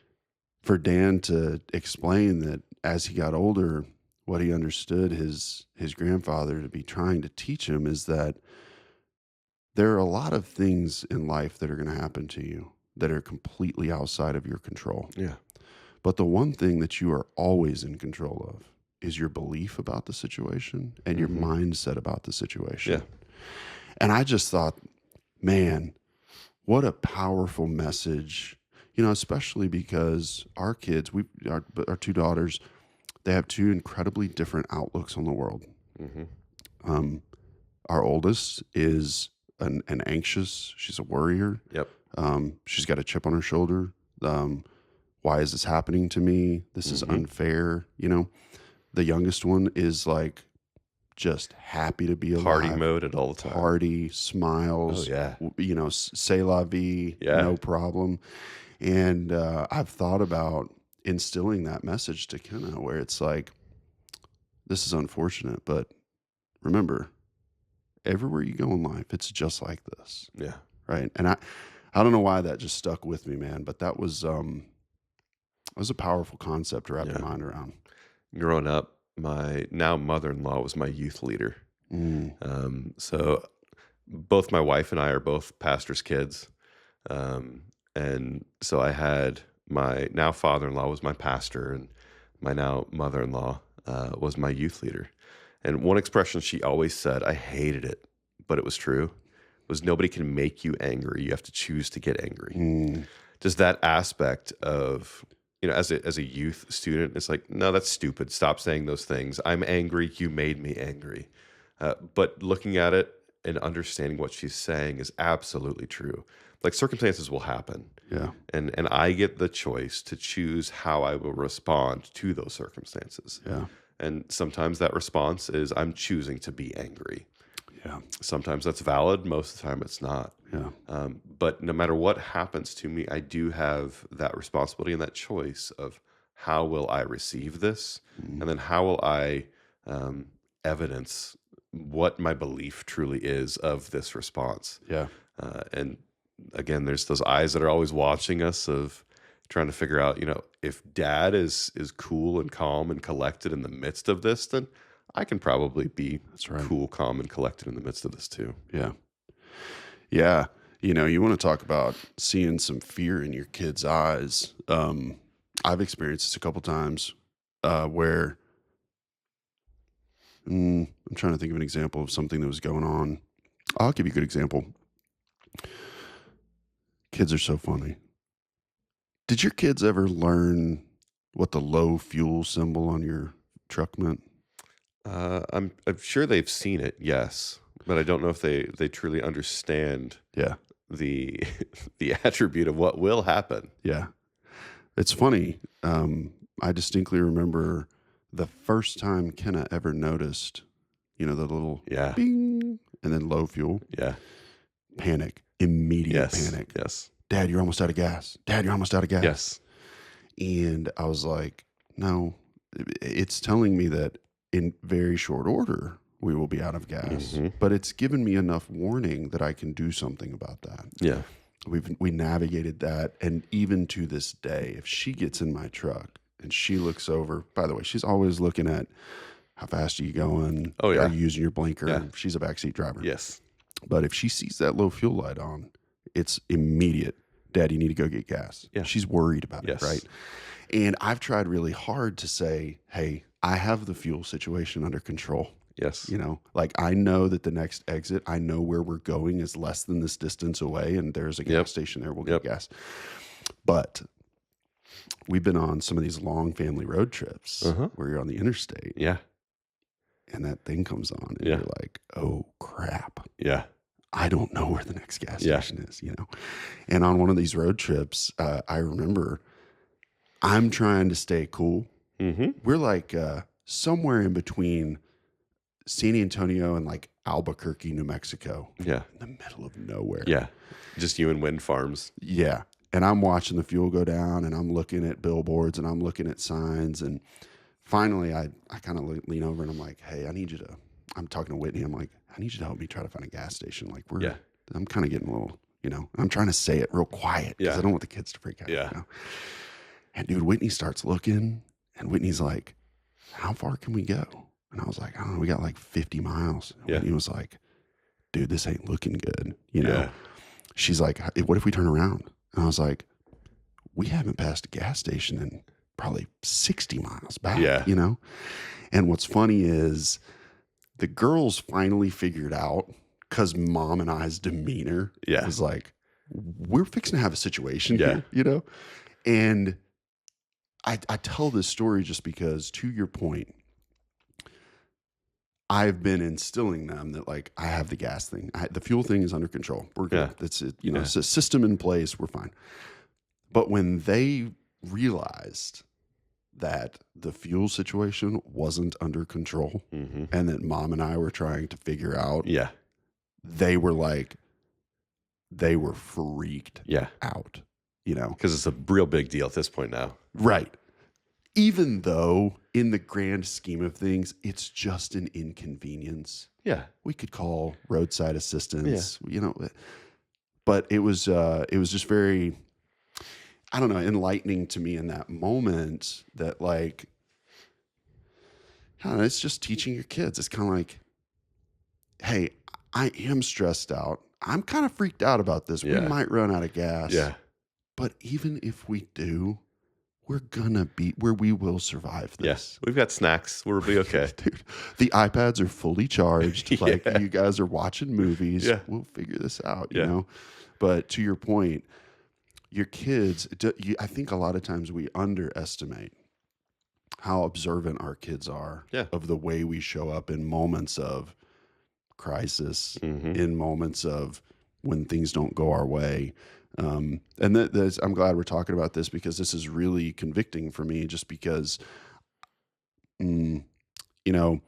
Speaker 1: for Dan to explain that as he got older, what he understood his grandfather to be trying to teach him is that there are a lot of things in life that are going to happen to you that are completely outside of your control.
Speaker 2: Yeah.
Speaker 1: But the one thing that you are always in control of is your belief about the situation and your mindset about the situation. Yeah. And I just thought, man, what a powerful message, especially because our kids, our two daughters, they have two incredibly different outlooks on the world. Our oldest is an anxious, she's a worrier.
Speaker 2: Yep.
Speaker 1: She's got a chip on her shoulder. Why is this happening to me? This is unfair. The youngest one is like just happy to be alive.
Speaker 2: Party mode at all the time.
Speaker 1: Party, smiles.
Speaker 2: Oh, yeah.
Speaker 1: C'est la vie, no problem. And I've thought about instilling that message to Kenna, where it's like, this is unfortunate, but remember, everywhere you go in life, it's just like this.
Speaker 2: Yeah.
Speaker 1: Right. And I don't know why that just stuck with me, man, but that was a powerful concept to wrap your mind around.
Speaker 2: Growing up, my now mother-in-law was my youth leader. So both my wife and I are both pastors' kids. And so I had my now father-in-law was my pastor, and my now mother-in-law was my youth leader. And one expression she always said, I hated it, but it was true, was, nobody can make you angry. You have to choose to get angry. does that aspect of, as a youth student, it's like, no, that's stupid. Stop saying those things. I'm angry. You made me angry. But looking at it and understanding what she's saying is absolutely true. Like, circumstances will happen.
Speaker 1: Yeah.
Speaker 2: And I get the choice to choose how I will respond to those circumstances.
Speaker 1: Yeah.
Speaker 2: And sometimes that response is I'm choosing to be angry.
Speaker 1: Yeah.
Speaker 2: Sometimes that's valid. Most of the time it's not.
Speaker 1: Yeah.
Speaker 2: But no matter what happens to me, I do have that responsibility and that choice of how will I receive this? And then how will I evidence what my belief truly is of this response?
Speaker 1: Yeah.
Speaker 2: And again, there's those eyes that are always watching us of trying to figure out, if dad is cool and calm and collected in the midst of this, then I can probably be cool, calm, and collected in the midst of this too.
Speaker 1: Yeah. Yeah. You want to talk about seeing some fear in your kid's eyes. I've experienced this a couple times where I'm trying to think of an example of something that was going on. I'll give you a good example. Kids are so funny. Did your kids ever learn what the low fuel symbol on your truck meant?
Speaker 2: I'm sure they've seen it, yes, but I don't know if they truly understand
Speaker 1: Yeah.
Speaker 2: the the attribute of what will happen.
Speaker 1: Yeah. It's funny. I distinctly remember the first time Kenna ever noticed, the little bing and then low fuel.
Speaker 2: Yeah.
Speaker 1: Panic. Immediate panic.
Speaker 2: Yes.
Speaker 1: Dad, you're almost out of gas. Dad, you're almost out of gas.
Speaker 2: Yes.
Speaker 1: And I was like, no, it's telling me that in very short order, we will be out of gas, but it's given me enough warning that I can do something about that.
Speaker 2: Yeah.
Speaker 1: We navigated that. And even to this day, if she gets in my truck and she looks over, by the way, she's always looking at how fast are you going?
Speaker 2: Oh, yeah.
Speaker 1: Are you using your blinker?
Speaker 2: Yeah.
Speaker 1: She's a backseat driver.
Speaker 2: Yes.
Speaker 1: But if she sees that low fuel light on, it's immediate. Dad, you need to go get gas.
Speaker 2: Yeah.
Speaker 1: She's worried about
Speaker 2: Yes.
Speaker 1: it, right? And I've tried really hard to say, hey, I have the fuel situation under control.
Speaker 2: Yes.
Speaker 1: Like I know that the next exit, I know where we're going is less than this distance away, and there's a gas station there. We'll get gas. But we've been on some of these long family road trips where you're on the interstate.
Speaker 2: Yeah.
Speaker 1: And that thing comes on, and you're like, oh, crap.
Speaker 2: Yeah.
Speaker 1: I don't know where the next gas station is, And on one of these road trips, I remember I'm trying to stay cool. We're like somewhere in between San Antonio and like Albuquerque, New Mexico.
Speaker 2: Yeah.
Speaker 1: In the middle of nowhere.
Speaker 2: Yeah. Just you and wind farms.
Speaker 1: Yeah. And I'm watching the fuel go down, and I'm looking at billboards, and I'm looking at signs. And finally, I kind of lean over and I'm like, hey, I'm talking to Whitney. I'm like, I need you to help me try to find a gas station. Like I'm kind of getting a little, I'm trying to say it real quiet because I don't want the kids to freak out.
Speaker 2: Yeah.
Speaker 1: And dude, Whitney starts looking, and Whitney's like, how far can we go? And I was like, I don't know, we got like 50 miles. And Whitney was like, dude, this ain't looking good. She's like, what if we turn around? And I was like, we haven't passed a gas station in probably 60 miles back, And what's funny is the girls finally figured out, because Mom and I's demeanor was like, we're fixing to have a situation here, And I tell this story just because, to your point, I've been instilling them that like I have the gas thing, the fuel thing is under control. We're good. That's it. It's a system in place. We're fine. But when they realized that the fuel situation wasn't under control, and that Mom and I were trying to figure out, they were freaked out,
Speaker 2: because it's a real big deal at this point now.
Speaker 1: Right. Even though in the grand scheme of things, it's just an inconvenience.
Speaker 2: Yeah.
Speaker 1: We could call roadside assistance, but it was just very, I don't know, enlightening to me in that moment that like, I don't know, it's just teaching your kids. It's kind of like, hey, I am stressed out. I'm kind of freaked out about this. We might run out of gas.
Speaker 2: Yeah.
Speaker 1: But even if we do, we're gonna be where we will survive this.
Speaker 2: Yes, we've got snacks. We'll be okay.
Speaker 1: Dude, the iPads are fully charged. Like you guys are watching movies. We'll figure this out, you know? But to your point, your kids, I think a lot of times we underestimate how observant our kids are
Speaker 2: Yeah.
Speaker 1: of the way we show up in moments of crisis,
Speaker 2: Hmm.
Speaker 1: in moments of when things don't go our way. And I'm glad we're talking about this because this is really convicting for me, just because, mm, you know,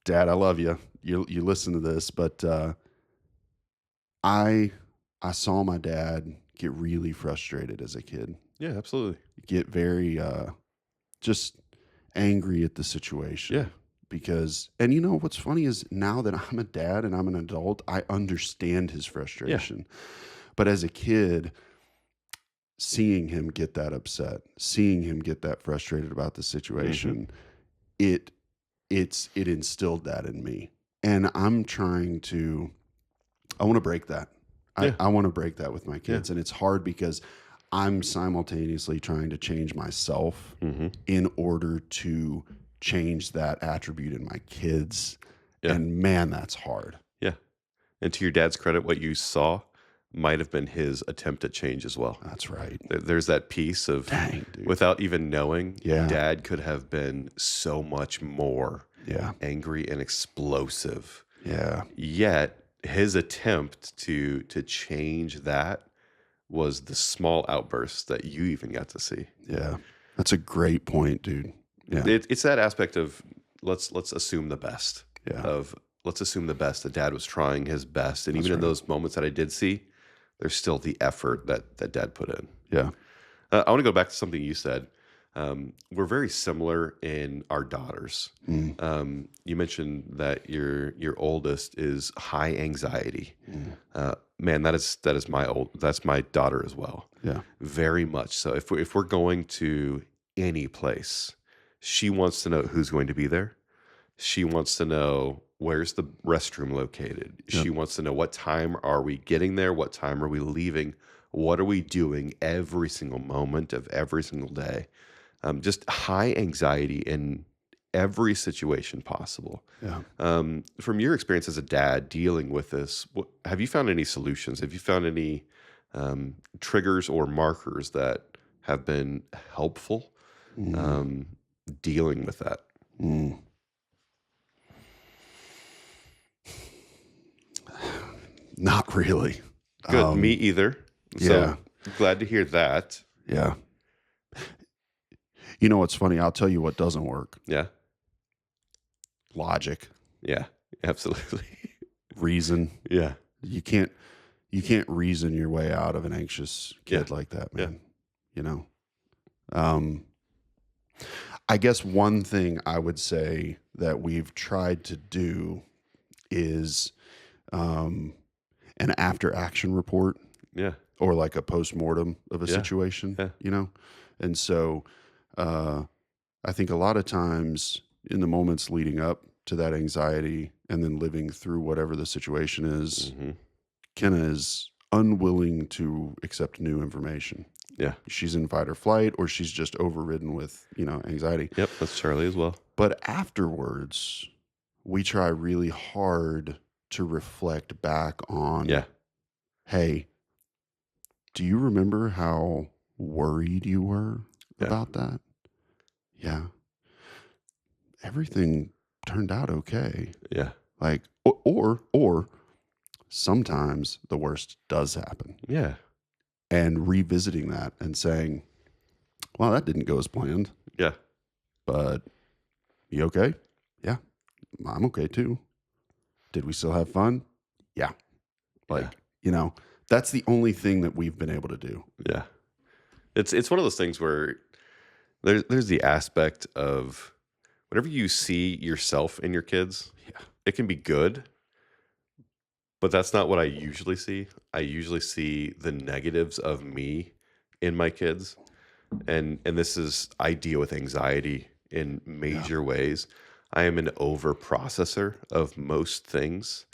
Speaker 1: Dad, I love you. You listen to this, but I I saw my dad get really frustrated as a kid,
Speaker 2: Yeah, absolutely.
Speaker 1: get very just angry at the
Speaker 2: Yeah.
Speaker 1: situation because, and what's funny is now that I'm a dad and I'm an adult, I understand his
Speaker 2: Yeah.
Speaker 1: frustration. But as a kid, seeing him get that upset, seeing him get that frustrated about the
Speaker 2: Hmm.
Speaker 1: situation, it it instilled that in me. And I want to break that.
Speaker 2: Yeah.
Speaker 1: I want to break that with my
Speaker 2: Yeah.
Speaker 1: kids. And it's hard because I'm simultaneously trying to change myself
Speaker 2: Hmm.
Speaker 1: in order to change that attribute in my kids.
Speaker 2: Yeah.
Speaker 1: And man, that's hard.
Speaker 2: Yeah. And to your dad's credit, what you saw might have been his attempt at change as well.
Speaker 1: That's right.
Speaker 2: There's that piece of,
Speaker 1: Dang, dude.
Speaker 2: without even knowing,
Speaker 1: Yeah.
Speaker 2: dad could have been so much more
Speaker 1: Yeah.
Speaker 2: angry and explosive.
Speaker 1: Yeah.
Speaker 2: Yet his attempt to change that was the small outbursts that you even got to see.
Speaker 1: Yeah. That's a great point, dude. Yeah.
Speaker 2: It's that aspect of let's assume the best.
Speaker 1: Yeah.
Speaker 2: Of let's assume the best. That dad was trying his best, and
Speaker 1: That's
Speaker 2: even in
Speaker 1: right.
Speaker 2: those moments that I did see, there's still the effort that dad put in.
Speaker 1: Yeah.
Speaker 2: I want to go back to something you said. We're very similar in our daughters.
Speaker 1: Mm.
Speaker 2: You mentioned that your oldest is high anxiety.
Speaker 1: Mm.
Speaker 2: Man, that's my daughter as well.
Speaker 1: Yeah.
Speaker 2: Very much so. If we're going to any place, she wants to know who's going to be there. She wants to know where's the restroom located.
Speaker 1: Yep.
Speaker 2: She wants to know what time are we getting there? What time are we leaving? What are we doing every single moment of every single day? Just high anxiety in every situation possible.
Speaker 1: Yeah.
Speaker 2: From your experience as a dad dealing with this, have you found any solutions? Have you found any triggers or markers that have been helpful
Speaker 1: Mm.
Speaker 2: um, dealing with that?
Speaker 1: Mm. Not really.
Speaker 2: Good. Me either.
Speaker 1: Yeah.
Speaker 2: So glad to hear that.
Speaker 1: Yeah. You know what's funny? I'll tell you what doesn't work.
Speaker 2: Yeah.
Speaker 1: Logic,
Speaker 2: Yeah. Absolutely.
Speaker 1: reason.
Speaker 2: Yeah.
Speaker 1: You can't reason your way out of an anxious kid like that,
Speaker 2: Yeah.
Speaker 1: man. You know. I guess one thing I would say that we've tried to do is an after action report
Speaker 2: Yeah.
Speaker 1: or like a post-mortem of a
Speaker 2: Yeah.
Speaker 1: situation,
Speaker 2: Yeah.
Speaker 1: And so I think a lot of times in the moments leading up to that anxiety and then living through whatever the situation is,
Speaker 2: Hmm.
Speaker 1: Kenna is unwilling to accept new information.
Speaker 2: Yeah.
Speaker 1: She's in fight or flight, or she's just overridden with, anxiety.
Speaker 2: Yep. That's Charlie as well.
Speaker 1: But afterwards, we try really hard to reflect back on,
Speaker 2: Yeah.
Speaker 1: hey, do you remember how worried you were
Speaker 2: Yeah.
Speaker 1: about that? Yeah. Everything turned out okay.
Speaker 2: Yeah.
Speaker 1: Like, or sometimes the worst does happen.
Speaker 2: Yeah.
Speaker 1: And revisiting that and saying, well, that didn't go as planned,
Speaker 2: Yeah.
Speaker 1: but you okay? Yeah, I'm okay too. Did we still have fun? Yeah. Like, that's the only thing that we've been able to do.
Speaker 2: Yeah. It's one of those things where there's the aspect of whenever you see yourself in your kids, it can be good, but that's not what I usually see. I usually see the negatives of me in my kids. And this is I deal with anxiety in major ways. I am an over processor of most things,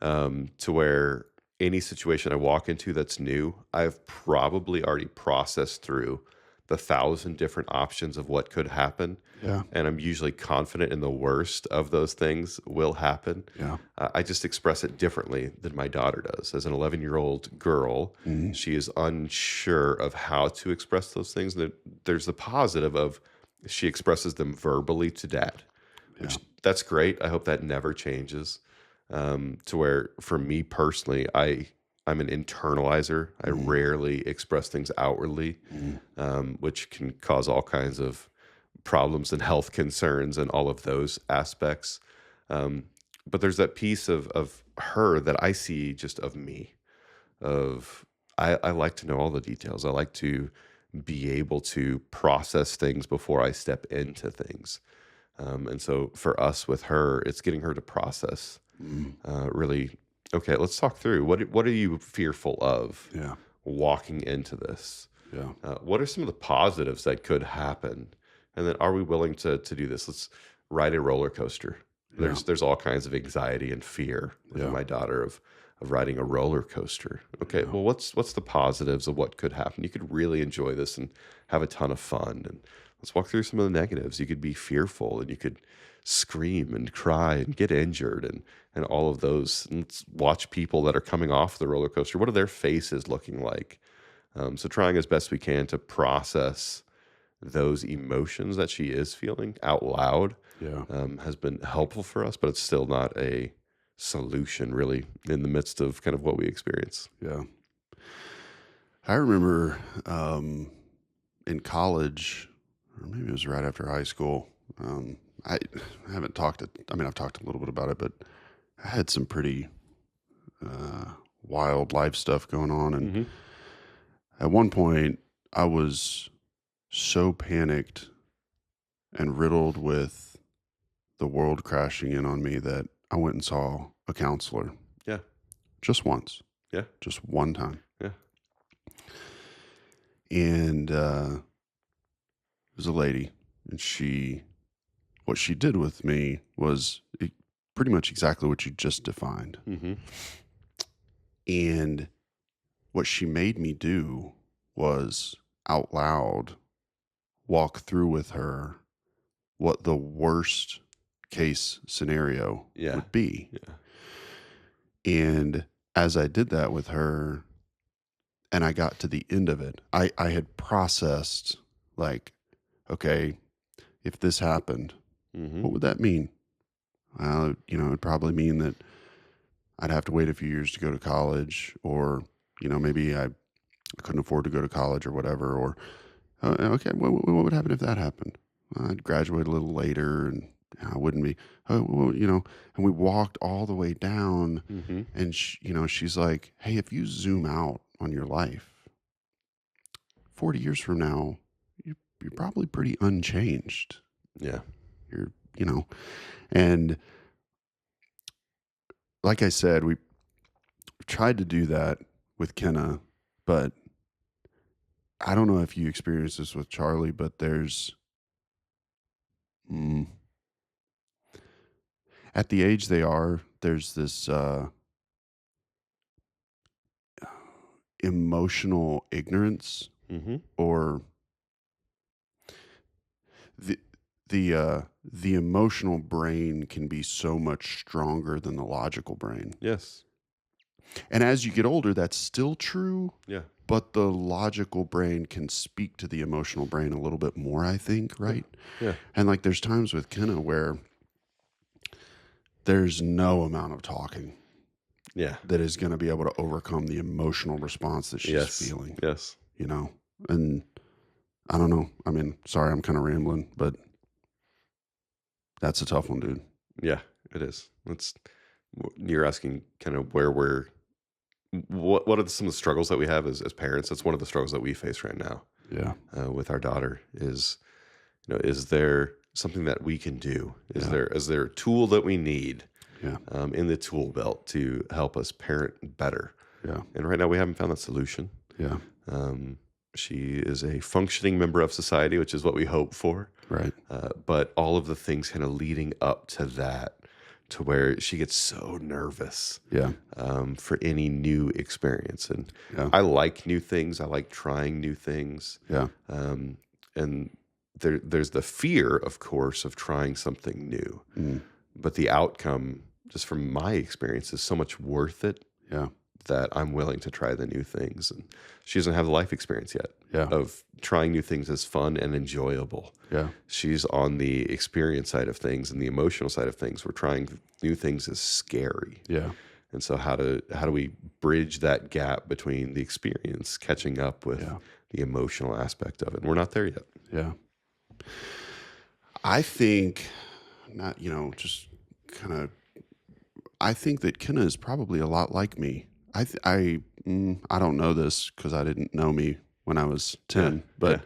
Speaker 2: to where any situation I walk into that's new, I've probably already processed through the 1,000 different options of what could happen.
Speaker 1: Yeah.
Speaker 2: And I'm usually confident in the worst of those things will happen.
Speaker 1: Yeah.
Speaker 2: I just express it differently than my daughter does. As an 11-year-old girl,
Speaker 1: Mhm.
Speaker 2: she is unsure of how to express those things. There's the positive of she expresses them verbally to dad,
Speaker 1: Yeah.
Speaker 2: which that's great. I hope that never changes. To where, for me personally, I'm an internalizer. I
Speaker 1: Mhm.
Speaker 2: rarely express things outwardly,
Speaker 1: Mhm.
Speaker 2: which can cause all kinds of problems and health concerns and all of those aspects. Um, but there's that piece of her that I see just of me. Of I like to know all the details. I like to be able to process things before I step into things. And so for us with her, it's getting her to process
Speaker 1: Mhm.
Speaker 2: really. Okay, let's talk through what are you fearful of
Speaker 1: Yeah.
Speaker 2: walking into this?
Speaker 1: Yeah.
Speaker 2: What are some of the positives that could happen? And then are we willing to do this? Let's ride a roller coaster.
Speaker 1: Yeah.
Speaker 2: There's all kinds of anxiety and fear with
Speaker 1: Yeah.
Speaker 2: my daughter of riding a roller coaster. Okay,
Speaker 1: Yeah.
Speaker 2: well what's the positives of what could happen? You could really enjoy this and have a ton of fun. And let's walk through some of the negatives. You could be fearful and you could scream and cry and get injured and all of those. And let's watch people that are coming off the roller coaster. What are their faces looking like? So trying as best we can to process those emotions that she is feeling out loud
Speaker 1: Yeah.
Speaker 2: has been helpful for us, but it's still not a solution really in the midst of kind of what we experience.
Speaker 1: Yeah. I remember in college, or maybe it was right after high school. I haven't talked. I mean, I've talked a little bit about it, but I had some pretty uh, wild life stuff going on, and
Speaker 2: Hmm.
Speaker 1: at one point, I was so panicked and riddled with the world crashing in on me that I went and saw a counselor
Speaker 2: Yeah,
Speaker 1: just once,
Speaker 2: yeah,
Speaker 1: just one time,
Speaker 2: yeah.
Speaker 1: and it was a lady, and what she did with me was pretty much exactly what you just defined.
Speaker 2: Hmm.
Speaker 1: And what she made me do was out loud walk through with her what the worst case scenario
Speaker 2: Yeah,
Speaker 1: would be.
Speaker 2: yeah.
Speaker 1: And as I did that with her and I got to the end of it, I had processed, like, okay, if this happened,
Speaker 2: Hmm.
Speaker 1: what would that mean? Well, it'd probably mean that I'd have to wait a few years to go to college, or, maybe I couldn't afford to go to college or whatever. Or, okay, what would happen if that happened? Well, I'd graduate a little later and I wouldn't be, and we walked all the way down.
Speaker 2: Hmm.
Speaker 1: And, she's like, hey, if you zoom out on your life, 40 years from now, you're probably pretty unchanged.
Speaker 2: Yeah.
Speaker 1: You're, and like I said, we tried to do that with Kenna, but I don't know if you experienced this with Charlie, but mm, at the age they are, there's this emotional ignorance,
Speaker 2: Hmm.
Speaker 1: or the the emotional brain can be so much stronger than the logical brain.
Speaker 2: Yes.
Speaker 1: And as you get older, that's still true,
Speaker 2: Yeah.
Speaker 1: but the logical brain can speak to the emotional brain a little bit more, I think,
Speaker 2: Yeah.
Speaker 1: right?
Speaker 2: Yeah.
Speaker 1: And like there's times with Kenna where there's no amount of talking
Speaker 2: Yeah.
Speaker 1: that is going to be able to overcome the emotional response that she's
Speaker 2: Yes.
Speaker 1: feeling,
Speaker 2: Yes.
Speaker 1: And I don't know. I mean, sorry, I'm kind of rambling, but that's a tough one, dude.
Speaker 2: Yeah. It is. You're asking kind of what are some of the struggles that we have as parents? That's one of the struggles that we face right now
Speaker 1: Yeah.
Speaker 2: with our daughter is there something that we can do?
Speaker 1: Yeah.
Speaker 2: Is there a tool that we need
Speaker 1: Yeah.
Speaker 2: in the tool belt to help us parent better?
Speaker 1: Yeah.
Speaker 2: And right now we haven't found that solution.
Speaker 1: Yeah.
Speaker 2: Um, she is a functioning member of society, which is what we hope for.
Speaker 1: Right.
Speaker 2: But all of the things kind of leading up to that to where she gets so nervous
Speaker 1: Yeah.
Speaker 2: for any new experience. And
Speaker 1: Yeah.
Speaker 2: I like new things. I like trying new things.
Speaker 1: Yeah.
Speaker 2: And there's the fear, of course, of trying something new.
Speaker 1: Mm.
Speaker 2: But the outcome, just from my experience, is so much worth it
Speaker 1: Yeah.
Speaker 2: that I'm willing to try the new things. And she doesn't have the life experience yet
Speaker 1: Yeah.
Speaker 2: of trying new things as fun and enjoyable.
Speaker 1: Yeah.
Speaker 2: She's on the experience side of things and the emotional side of things. We're trying new things is scary.
Speaker 1: Yeah.
Speaker 2: And so how do we bridge that gap between the experience catching up with the emotional aspect of it? And we're not there yet.
Speaker 1: Yeah. I think not, just kind of, I think that Kenna is probably a lot like me. I don't know this because I didn't know me when I was 10, but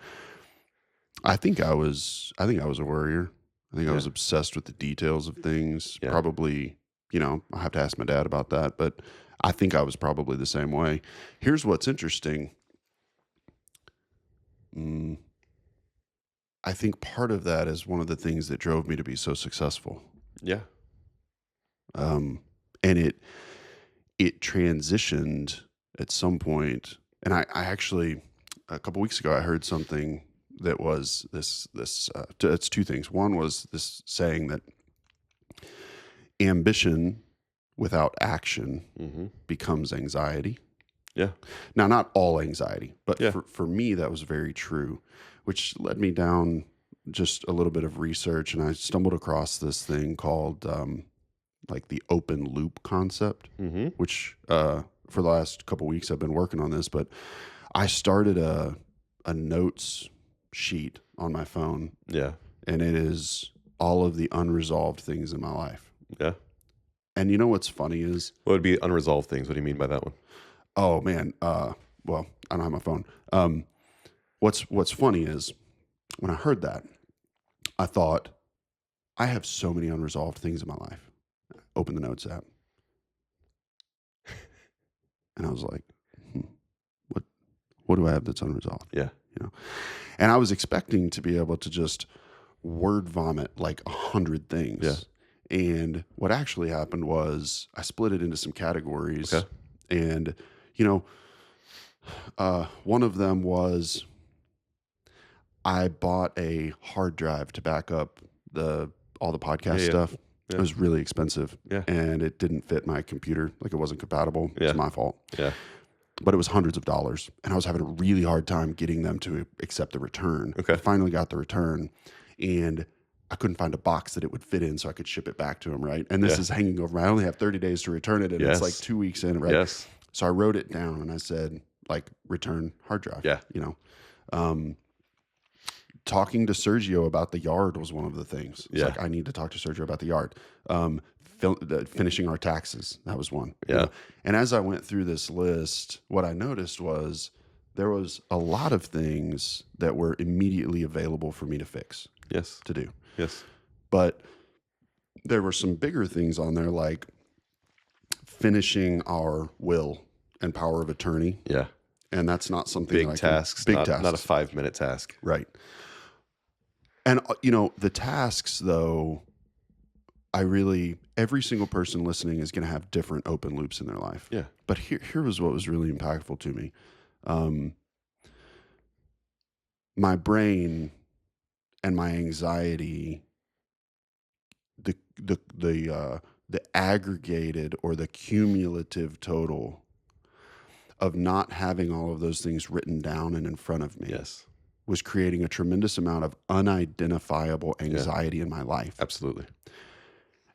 Speaker 1: I think I was a worrier. I think I was obsessed with the details of things.
Speaker 2: Yeah.
Speaker 1: Probably, I have to ask my dad about that, but I think I was probably the same way. Here's what's interesting. I think part of that is one of the things that drove me to be so successful.
Speaker 2: Yeah.
Speaker 1: And it transitioned at some point. And I actually, a couple weeks ago, I heard something that was this, it's two things. One was this saying that ambition without action becomes anxiety.
Speaker 2: Yeah.
Speaker 1: Now, not all anxiety, but
Speaker 2: Yeah.
Speaker 1: for me, that was very true, which led me down just a little bit of research. And I stumbled across this thing called like the open loop concept, which for the last couple weeks I've been working on this, but I started a notes sheet on my phone.
Speaker 2: Yeah.
Speaker 1: And it is all of the unresolved things in my life.
Speaker 2: Yeah.
Speaker 1: And you know what's funny is,
Speaker 2: What would be unresolved things? What do you mean by that one?
Speaker 1: oh man, well, I don't have my phone. What's funny is when I heard that, I thought, I have so many unresolved things in my life. Open the notes app. And I was like, what do I have that's unresolved?
Speaker 2: Yeah.
Speaker 1: And I was expecting to be able to just word vomit like 100 things.
Speaker 2: Yeah.
Speaker 1: And what actually happened was I split it into some categories.
Speaker 2: Okay.
Speaker 1: And, one of them was I bought a hard drive to back up all the podcast stuff.
Speaker 2: Yeah.
Speaker 1: It was really expensive.
Speaker 2: Yeah.
Speaker 1: And it didn't fit my computer. Like it wasn't compatible.
Speaker 2: Yeah.
Speaker 1: It's my fault.
Speaker 2: Yeah.
Speaker 1: But it was hundreds of dollars. And I was having a really hard time getting them to accept the return.
Speaker 2: Okay.
Speaker 1: I finally got the return. And I couldn't find a box that it would fit in so I could ship it back to them, right? And this is hanging over. I only have 30 days to return it, and it's like 2 weeks in, right?
Speaker 2: Yes.
Speaker 1: So I wrote it down, and I said, like, return hard drive.
Speaker 2: Yeah.
Speaker 1: Talking to Sergio about the yard was one of the things. It's
Speaker 2: Yeah.
Speaker 1: like, I need to talk to Sergio about the yard. Finishing our taxes, that was one.
Speaker 2: Yeah.
Speaker 1: And as I went through this list, what I noticed was there was a lot of things that were immediately available for me to fix,
Speaker 2: Yes.
Speaker 1: to do.
Speaker 2: Yes.
Speaker 1: But there were some bigger things on there, like finishing our will and power of attorney.
Speaker 2: Yeah.
Speaker 1: And that's not something
Speaker 2: Big
Speaker 1: that I
Speaker 2: tasks.
Speaker 1: Big
Speaker 2: not,
Speaker 1: tasks.
Speaker 2: Not a 5-minute task.
Speaker 1: Right. And, the tasks, though, every single person listening is going to have different open loops in their life.
Speaker 2: Yeah.
Speaker 1: But here was what was really impactful to me. My brain and my anxiety, the aggregated or the cumulative total of not having all of those things written down and in front of me
Speaker 2: Yes.
Speaker 1: was creating a tremendous amount of unidentifiable anxiety in my life.
Speaker 2: Absolutely.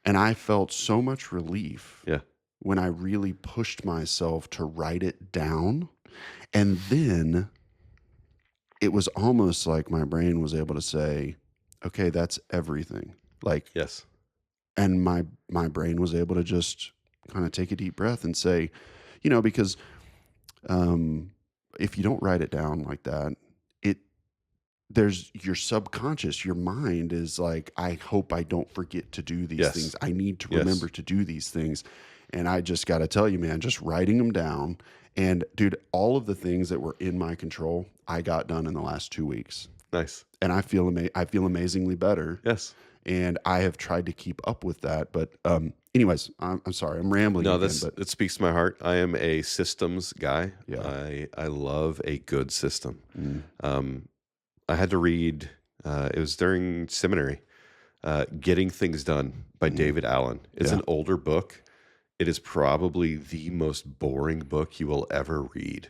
Speaker 1: And I felt so much relief
Speaker 2: Yeah.
Speaker 1: when I really pushed myself to write it down. And then it was almost like my brain was able to say, okay, that's everything. Like,
Speaker 2: Yes.
Speaker 1: and my brain was able to just kind of take a deep breath and say, because if you don't write it down like that, there's your subconscious, your mind is like, I hope I don't forget to do these things. I need to remember to do these things. And I just got to tell you, man, just writing them down. And dude, all of the things that were in my control, I got done in the last 2 weeks.
Speaker 2: Nice.
Speaker 1: And I feel amazingly better.
Speaker 2: Yes.
Speaker 1: And I have tried to keep up with that. But anyways, I'm sorry, I'm rambling
Speaker 2: No,
Speaker 1: again. But
Speaker 2: it speaks to my heart. I am a systems guy.
Speaker 1: yeah.
Speaker 2: I love a good system.
Speaker 1: Mm,
Speaker 2: Um, I had to read. It was during seminary. Getting Things Done by David Allen. It's
Speaker 1: yeah.
Speaker 2: an older book. It is probably the most boring book you will ever read,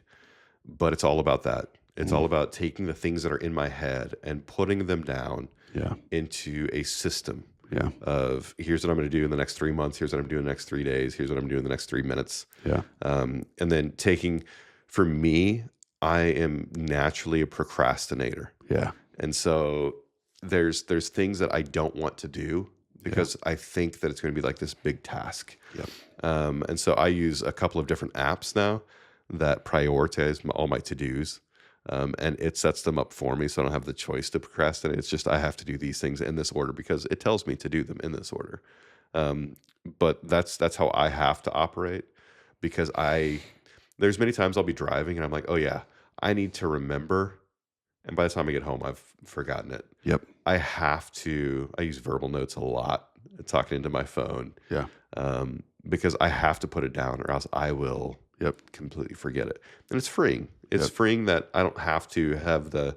Speaker 2: but it's all about that. It's all about taking the things that are in my head and putting them down
Speaker 1: Yeah.
Speaker 2: into a system
Speaker 1: Yeah.
Speaker 2: of here's what I'm going to do in the next 3 months. Here's what I'm doing in the next 3 days. Here's what I'm doing in the next 3 minutes.
Speaker 1: Yeah.
Speaker 2: And then for me, I am naturally a procrastinator.
Speaker 1: Yeah.
Speaker 2: And so there's things that I don't want to do because I think that it's going to be like this big task.
Speaker 1: Yep.
Speaker 2: And so I use a couple of different apps now that prioritize all my to-dos. And it sets them up for me so I don't have the choice to procrastinate. It's just I have to do these things in this order because it tells me to do them in this order. But that's how I have to operate because there's many times I'll be driving and I'm like, oh yeah, I need to remember. And by the time I get home, I've forgotten it.
Speaker 1: Yep.
Speaker 2: I use verbal notes a lot, talking into my phone.
Speaker 1: Yeah.
Speaker 2: Because I have to put it down or else I will completely forget it. And it's freeing. It's freeing that I don't have to have the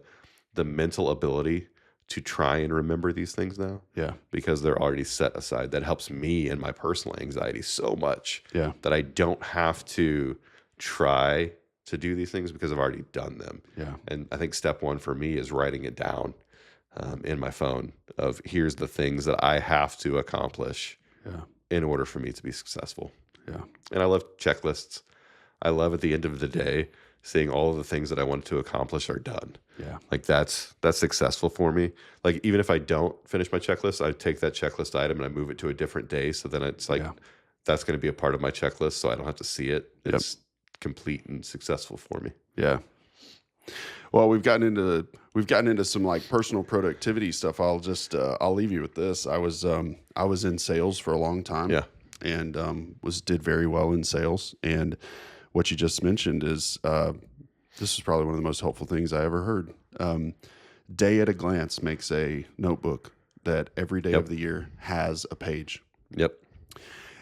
Speaker 2: mental ability to try and remember these things now.
Speaker 1: Yeah.
Speaker 2: Because they're already set aside. That helps me and my personal anxiety so much that I don't have to try to do these things because I've already done them.
Speaker 1: Yeah.
Speaker 2: And I think step one for me is writing it down in my phone of here's the things that I have to accomplish in order for me to be successful.
Speaker 1: Yeah.
Speaker 2: And I love checklists. I love at the end of the day seeing all of the things that I wanted to accomplish are done.
Speaker 1: Yeah.
Speaker 2: Like that's successful for me. Like even if I don't finish my checklist, I take that checklist item and I move it to a different day. So then it's like that's going to be a part of my checklist, so I don't have to see it. It's complete and successful for me.
Speaker 1: Yeah. Well, we've gotten into some like personal productivity stuff. I'll leave you with this. I was in sales for a long time.
Speaker 2: Yeah.
Speaker 1: And did very well in sales. And what you just mentioned is this is probably one of the most helpful things I ever heard. Day at a Glance makes a notebook that every day of the year has a page.
Speaker 2: Yep.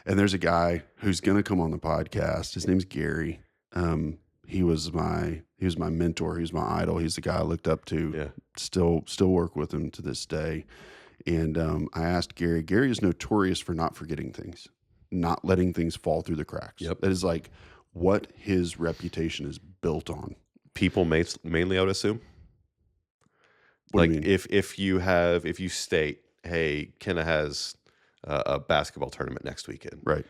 Speaker 1: And there's a guy who's going to come on the podcast. His name's Gary. He was my mentor. He was my idol. He's the guy I looked up to.
Speaker 2: Yeah.
Speaker 1: Still work with him to this day. And I asked Gary. Gary is notorious for not forgetting things, not letting things fall through the cracks.
Speaker 2: Yep.
Speaker 1: That is like what his reputation is built on.
Speaker 2: People mainly, I would assume.
Speaker 1: What do you mean?
Speaker 2: if you state, hey, Kenna has a basketball tournament next weekend,
Speaker 1: Right.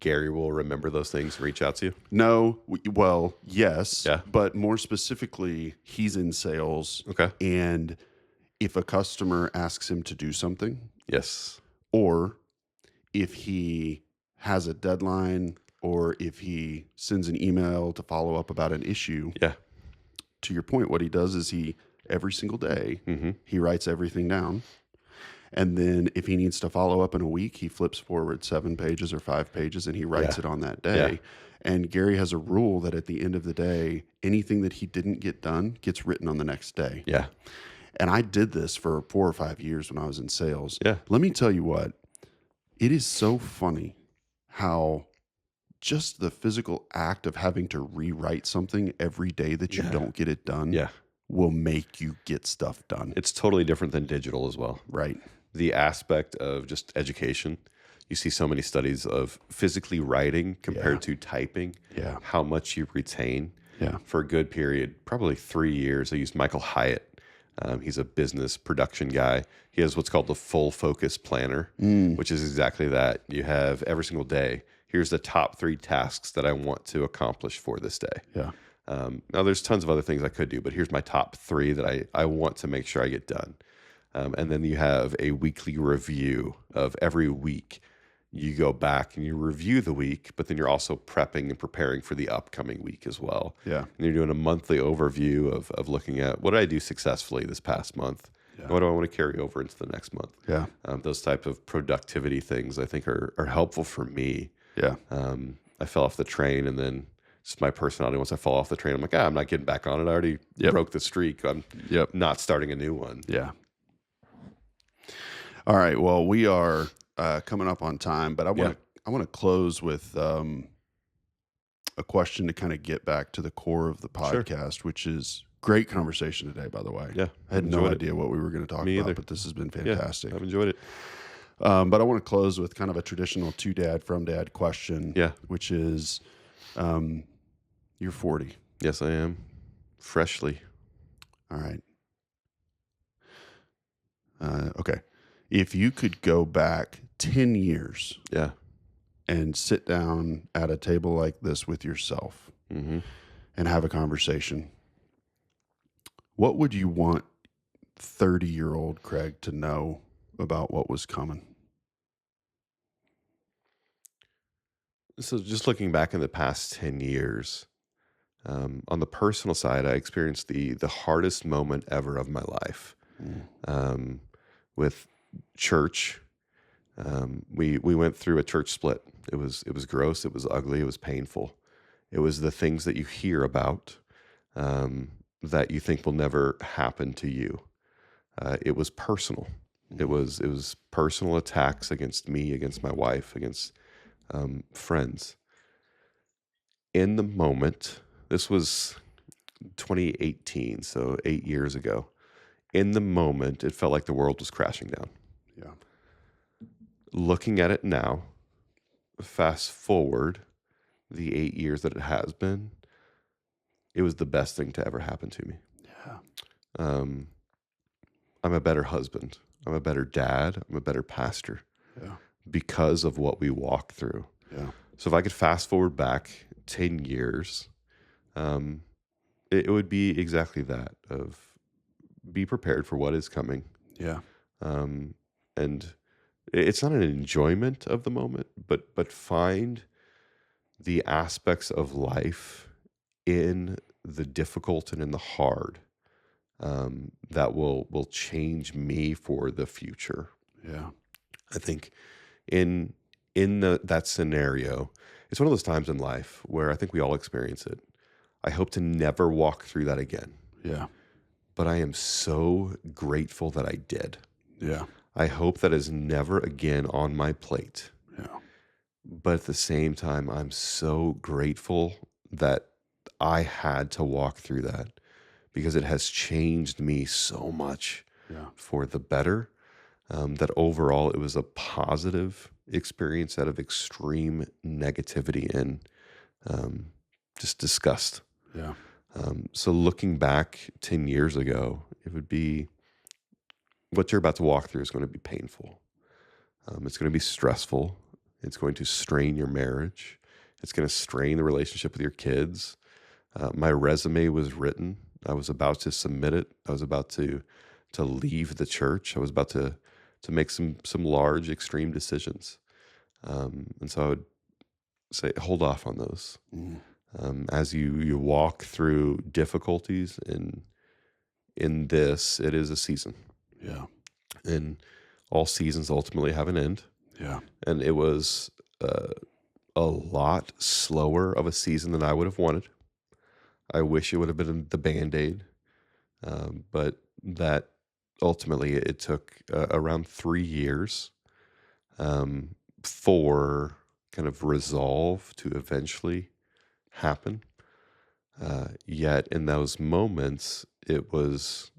Speaker 2: Gary will remember those things and reach out to you.
Speaker 1: No, well, yes,
Speaker 2: Yeah.
Speaker 1: but more specifically, he's in sales.
Speaker 2: Okay.
Speaker 1: And if a customer asks him to do something,
Speaker 2: Yes.
Speaker 1: or if he has a deadline, or if he sends an email to follow up about an issue,
Speaker 2: Yeah.
Speaker 1: to your point, what he does is every single day, he writes everything down. And then if he needs to follow up in a week, he flips forward 7 pages or 5 pages and he writes it on that day.
Speaker 2: Yeah.
Speaker 1: And Gary has a rule that at the end of the day, anything that he didn't get done gets written on the next day.
Speaker 2: Yeah.
Speaker 1: And I did this for 4 or 5 years when I was in sales.
Speaker 2: Yeah.
Speaker 1: Let me tell you what, it is so funny how just the physical act of having to rewrite something every day that you don't get it done will make you get stuff done.
Speaker 2: It's totally different than digital as well.
Speaker 1: Right.
Speaker 2: The aspect of just education, you see so many studies of physically writing compared to typing, how much you retain. For a good period, probably 3 years, I used Michael Hyatt. He's a business production guy. He has what's called the full focus planner, which is exactly that. You have every single day, here's the top 3 tasks that I want to accomplish for this day.
Speaker 1: Yeah.
Speaker 2: Now, there's tons of other things I could do, but here's my top 3 that I want to make sure I get done. And then you have a weekly review of every week. You go back and you review the week, but then you're also prepping and preparing for the upcoming week as well.
Speaker 1: Yeah.
Speaker 2: And you're doing a monthly overview of looking at what did I do successfully this past month? And what do I want to carry over into the next month?
Speaker 1: Yeah.
Speaker 2: Those type of productivity things I think are helpful for me.
Speaker 1: Yeah.
Speaker 2: I fell off the train and then just my personality, once I fall off the train, I'm like, I'm not getting back on it. I already broke the streak. I'm not starting a new one.
Speaker 1: Yeah. All right. Well, we are coming up on time, but I
Speaker 2: Yeah.
Speaker 1: want to close with a question to kind of get back to the core of the
Speaker 2: Sure.
Speaker 1: podcast, which is great conversation today, by the way.
Speaker 2: Yeah.
Speaker 1: I
Speaker 2: I've
Speaker 1: had no
Speaker 2: enjoyed it.
Speaker 1: idea what we were going to talk
Speaker 2: Me
Speaker 1: about,
Speaker 2: either.
Speaker 1: but this has been
Speaker 2: Yeah.
Speaker 1: fantastic.
Speaker 2: I've enjoyed it.
Speaker 1: But I want to close with kind of a traditional to dad from dad question,
Speaker 2: Yeah.
Speaker 1: which is you're 40.
Speaker 2: Yes, I am. Freshly.
Speaker 1: All right. Okay. If you could go back 10 years
Speaker 2: Yeah.
Speaker 1: and sit down at a table like this with yourself
Speaker 2: Mm-hmm.
Speaker 1: and have a conversation, what would you want 30-year-old Craig to know about what was coming?
Speaker 2: So just looking back in the past 10 years, on the personal side, I experienced the hardest moment ever of my life
Speaker 1: Mm.
Speaker 2: with church. We went through a church split. It was gross. It was ugly. It was painful. It was the things that you hear about that you think will never happen to you. It was personal. It was personal attacks against me, against my wife, against friends. In the moment, this was 2018, so 8 years ago. In the moment, it felt like the world was crashing down.
Speaker 1: Yeah.
Speaker 2: Looking at it now, fast forward the 8 years that it has been, it was the best thing to ever happen to me.
Speaker 1: Yeah.
Speaker 2: Um, I'm a better husband. I'm a better dad. I'm a better pastor
Speaker 1: Yeah.
Speaker 2: because of what we walked through.
Speaker 1: Yeah.
Speaker 2: So if I could fast forward back 10 years, it would be exactly that of be prepared for what is coming.
Speaker 1: Yeah.
Speaker 2: Um, and it's not an enjoyment of the moment, but find the aspects of life in the difficult and in the hard that will change me for the future.
Speaker 1: Yeah.
Speaker 2: I think in that scenario, it's one of those times in life where I think we all experience it. I hope to never walk through that again,
Speaker 1: Yeah.
Speaker 2: but I am so grateful that I did.
Speaker 1: Yeah.
Speaker 2: I hope that is never again on my plate.
Speaker 1: Yeah.
Speaker 2: But at the same time, I'm so grateful that I had to walk through that because it has changed me so much
Speaker 1: Yeah.
Speaker 2: for the better. That overall, it was a positive experience out of extreme negativity and just disgust.
Speaker 1: Yeah.
Speaker 2: So looking back 10 years ago, it would be what you're about to walk through is going to be painful. It's going to be stressful. It's going to strain your marriage. It's going to strain the relationship with your kids. My resume was written. I was about to submit it. I was about to leave the church. I was about to make some large, extreme decisions. And so I would say, hold off on those.
Speaker 1: Mm.
Speaker 2: As you walk through difficulties in this, it is a season.
Speaker 1: Yeah.
Speaker 2: And all seasons ultimately have an end.
Speaker 1: Yeah.
Speaker 2: And it was a lot slower of a season than I would have wanted. I wish it would have been the Band-Aid, but that ultimately it took around 3 years for kind of resolve to eventually happen. Yet in those moments, it was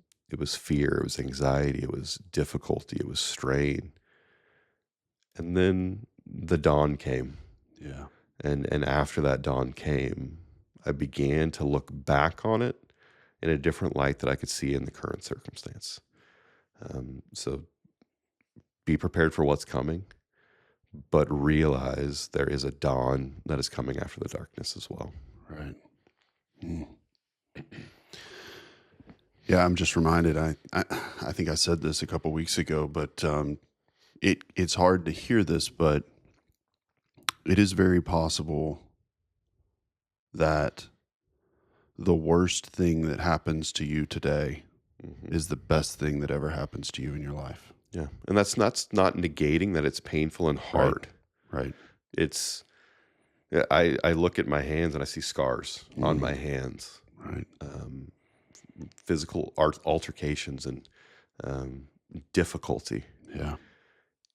Speaker 2: fear, it was anxiety, it was difficulty, it was strain. And then the dawn came.
Speaker 1: Yeah.
Speaker 2: And after that dawn came, I began to look back on it in a different light that I could see in the current circumstance. So be prepared for what's coming, but realize there is a dawn that is coming after the darkness as well.
Speaker 1: Right. Mm. Yeah, I'm just reminded. I think I said this a couple weeks ago, but it's hard to hear this, but it is very possible that the worst thing that happens to you today is the best thing that ever happens to you in your life.
Speaker 2: Yeah. And that's not negating that it's painful and hard.
Speaker 1: Right.
Speaker 2: It's, I look at my hands and I see scars on my hands,
Speaker 1: Right.
Speaker 2: physical altercations and difficulty.
Speaker 1: Yeah.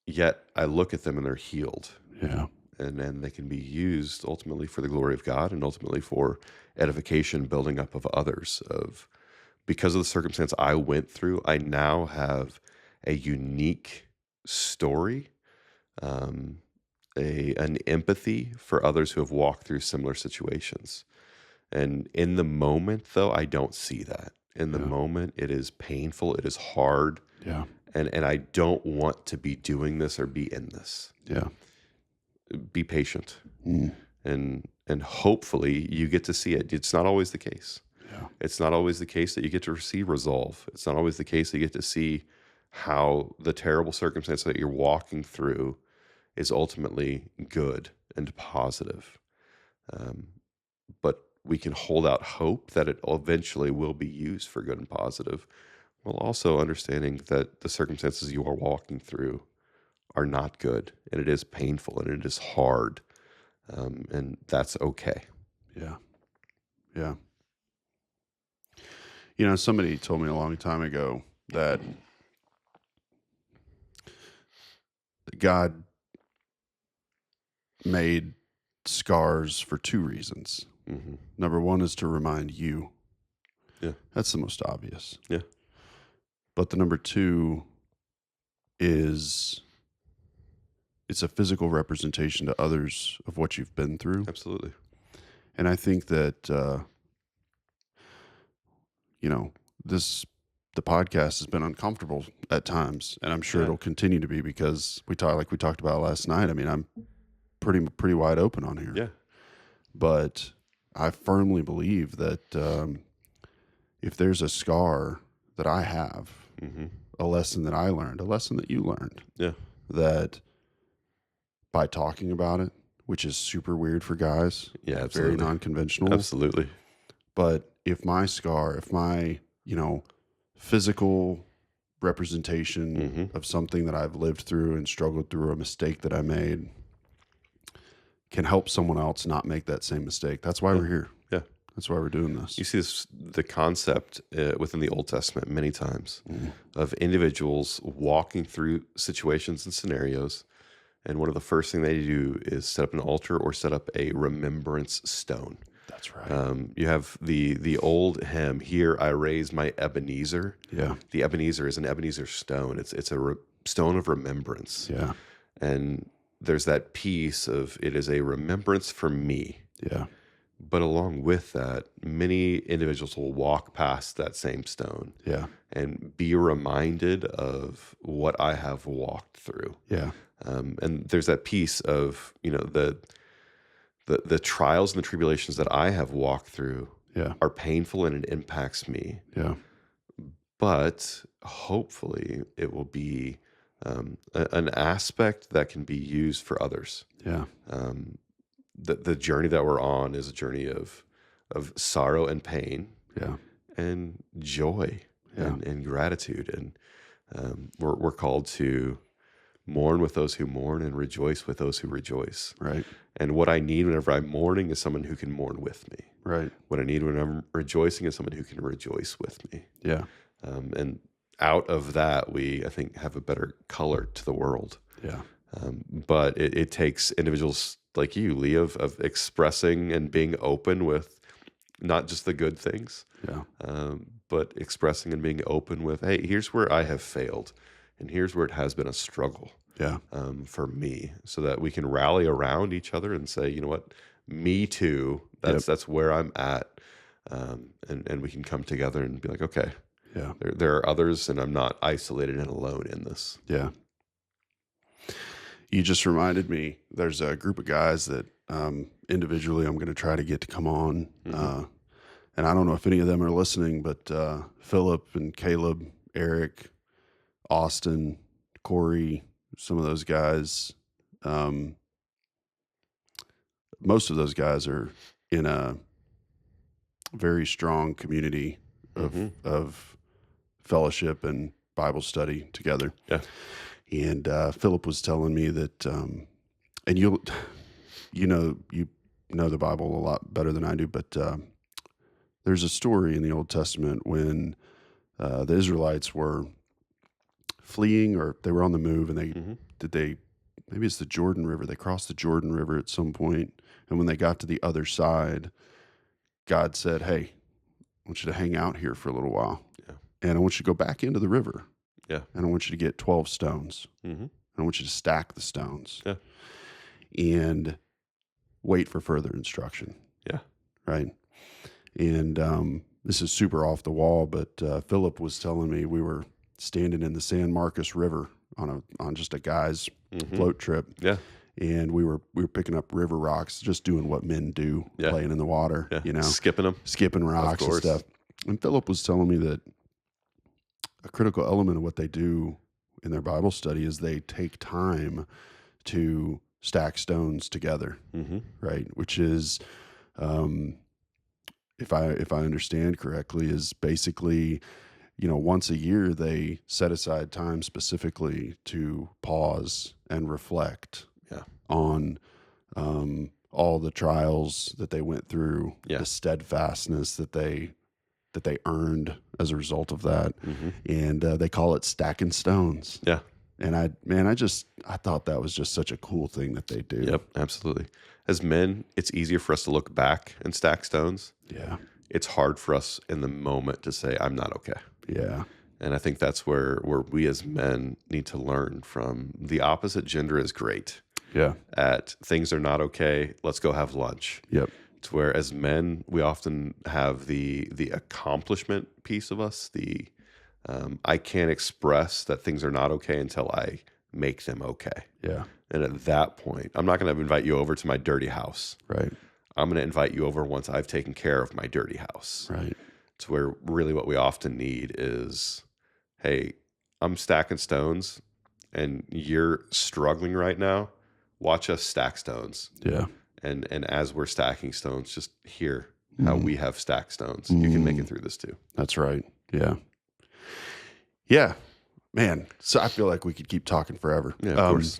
Speaker 2: yet I look at them and they're healed.
Speaker 1: Yeah.
Speaker 2: And they can be used ultimately for the glory of God and ultimately for edification, building up of others. Of because of the circumstance I went through, I now have a unique story, um, an empathy for others who have walked through similar situations. And in the moment, though, I don't see that. In the
Speaker 1: Yeah.
Speaker 2: moment, it is painful, it is hard,
Speaker 1: Yeah.
Speaker 2: and I don't want to be doing this or be in this.
Speaker 1: Yeah.
Speaker 2: Be patient,
Speaker 1: Mm.
Speaker 2: and hopefully you get to see it. It's not always the case.
Speaker 1: Yeah.
Speaker 2: It's not always the case that you get to see resolve. It's not always the case that you get to see how the terrible circumstance that you're walking through is ultimately good and positive. But we can hold out hope that it eventually will be used for good and positive, while also understanding that the circumstances you are walking through are not good, and it is painful, and it is hard, and that's okay.
Speaker 1: Yeah. Yeah. Somebody told me a long time ago that God made scars for two reasons.
Speaker 2: Hmm.
Speaker 1: Number one is to remind you.
Speaker 2: Yeah.
Speaker 1: That's the most obvious.
Speaker 2: Yeah.
Speaker 1: But the number two is it's a physical representation to others of what you've been through.
Speaker 2: Absolutely.
Speaker 1: And I think that, the podcast has been uncomfortable at times, and I'm sure
Speaker 2: Yeah.
Speaker 1: it'll continue to be because we talked about last night. I mean, I'm pretty wide open on here,
Speaker 2: Yeah.
Speaker 1: but I firmly believe that if there's a scar that I have,
Speaker 2: Hmm.
Speaker 1: a lesson that I learned, a lesson that you learned,
Speaker 2: Yeah.
Speaker 1: that by talking about it, which is super weird for guys,
Speaker 2: Yeah.
Speaker 1: very
Speaker 2: Absolutely.
Speaker 1: non-conventional,
Speaker 2: Absolutely.
Speaker 1: but if my scar, if my, physical representation
Speaker 2: Hmm.
Speaker 1: of something that I've lived through and struggled through, a mistake that I made, can help someone else not make that same mistake. That's why
Speaker 2: Yeah.
Speaker 1: we're here.
Speaker 2: Yeah.
Speaker 1: That's why we're doing this.
Speaker 2: You see the concept within the Old Testament many times of individuals walking through situations and scenarios. And one of the first thing they do is set up an altar or set up a remembrance stone.
Speaker 1: That's right.
Speaker 2: You have the old hymn, "Here I raise my Ebenezer."
Speaker 1: Yeah.
Speaker 2: The Ebenezer is an Ebenezer stone. It's a stone of remembrance,
Speaker 1: Yeah.
Speaker 2: and there's that piece of it is a remembrance for me.
Speaker 1: Yeah.
Speaker 2: But along with that, many individuals will walk past that same stone
Speaker 1: Yeah.
Speaker 2: and be reminded of what I have walked through.
Speaker 1: Yeah.
Speaker 2: And there's that piece of the trials and the tribulations that I have walked through
Speaker 1: Yeah.
Speaker 2: are painful and it impacts me.
Speaker 1: Yeah.
Speaker 2: But hopefully, it will be an aspect that can be used for others.
Speaker 1: Yeah.
Speaker 2: Um, the journey that we're on is a journey of sorrow and pain
Speaker 1: Yeah.
Speaker 2: and joy
Speaker 1: Yeah.
Speaker 2: and gratitude, and we're called to mourn with those who mourn and rejoice with those who rejoice.
Speaker 1: Right.
Speaker 2: And what I need whenever I'm mourning is someone who can mourn with me.
Speaker 1: Right.
Speaker 2: What I need when I'm rejoicing is someone who can rejoice with me.
Speaker 1: Yeah.
Speaker 2: And out of that, we, I think, have a better color to the world.
Speaker 1: Yeah.
Speaker 2: But it takes individuals like you, Lee, of expressing and being open with not just the good things,
Speaker 1: Yeah.
Speaker 2: but expressing and being open with, hey, here's where I have failed, and here's where it has been a struggle
Speaker 1: Yeah.
Speaker 2: for me, so that we can rally around each other and say, you know what, me too. That's where I'm at, and we can come together and be like, okay,
Speaker 1: Yeah.
Speaker 2: there are others, and I'm not isolated and alone in this.
Speaker 1: Yeah. You just reminded me, there's a group of guys that individually I'm going to try to get to come on. And I don't know if any of them are listening, but Philip and Caleb, Eric, Austin, Corey, some of those guys, most of those guys are in a very strong community of fellowship and Bible study together.
Speaker 2: Yeah.
Speaker 1: And Philip was telling me that, and you know the Bible a lot better than I do, but there's a story in the Old Testament when the Israelites were fleeing, or they were on the move, and
Speaker 2: Mm-hmm.
Speaker 1: maybe it's the Jordan River. They crossed the Jordan River at some point, and when they got to the other side, God said, "Hey, I want you to hang out here for a little while,
Speaker 2: Yeah.
Speaker 1: and I want you to go back into the river,
Speaker 2: Yeah.
Speaker 1: and I want you to get 12 stones,
Speaker 2: Mm-hmm.
Speaker 1: and I want you to stack the stones,
Speaker 2: Yeah.
Speaker 1: and wait for further instruction."
Speaker 2: Yeah.
Speaker 1: Right. And this is super off the wall, but Philip was telling me we were standing in the San Marcos River on just a guy's
Speaker 2: Mm-hmm.
Speaker 1: float trip,
Speaker 2: Yeah.
Speaker 1: and we were picking up river rocks, just doing what men do,
Speaker 2: Yeah.
Speaker 1: playing in the water,
Speaker 2: Yeah.
Speaker 1: you know,
Speaker 2: Skipping them.
Speaker 1: skipping rocks and
Speaker 2: course.
Speaker 1: stuff. And Philip was telling me that a critical element of what they do in their Bible study is they take time to stack stones together,
Speaker 2: Mm-hmm.
Speaker 1: right? Which is, if I understand correctly, is basically, once a year they set aside time specifically to pause and reflect
Speaker 2: Yeah.
Speaker 1: on all the trials that they went through,
Speaker 2: Yeah.
Speaker 1: the steadfastness that they earned as a result of that,
Speaker 2: Mm-hmm.
Speaker 1: and they call it stacking stones.
Speaker 2: Yeah.
Speaker 1: And I thought that was just such a cool thing that they do.
Speaker 2: Yep. Absolutely. As men, it's easier for us to look back and stack stones.
Speaker 1: Yeah.
Speaker 2: It's hard for us in the moment to say, I'm not okay.
Speaker 1: Yeah.
Speaker 2: And I think that's where we as men need to learn from. The opposite gender is great
Speaker 1: Yeah.
Speaker 2: at things are not okay. Let's go have lunch.
Speaker 1: Yep.
Speaker 2: It's where as men, we often have the accomplishment piece of us. I can't express that things are not okay until I make them okay.
Speaker 1: Yeah.
Speaker 2: And at that point, I'm not going to invite you over to my dirty house.
Speaker 1: Right.
Speaker 2: I'm going to invite you over once I've taken care of my dirty house.
Speaker 1: Right.
Speaker 2: It's where really what we often need is, hey, I'm stacking stones and you're struggling right now. Watch us stack stones.
Speaker 1: Yeah.
Speaker 2: And as we're stacking stones, just hear how we have stacked stones. You can make it through this too.
Speaker 1: That's right. Yeah. Yeah. Man. So I feel like we could keep talking forever.
Speaker 2: Yeah, of course.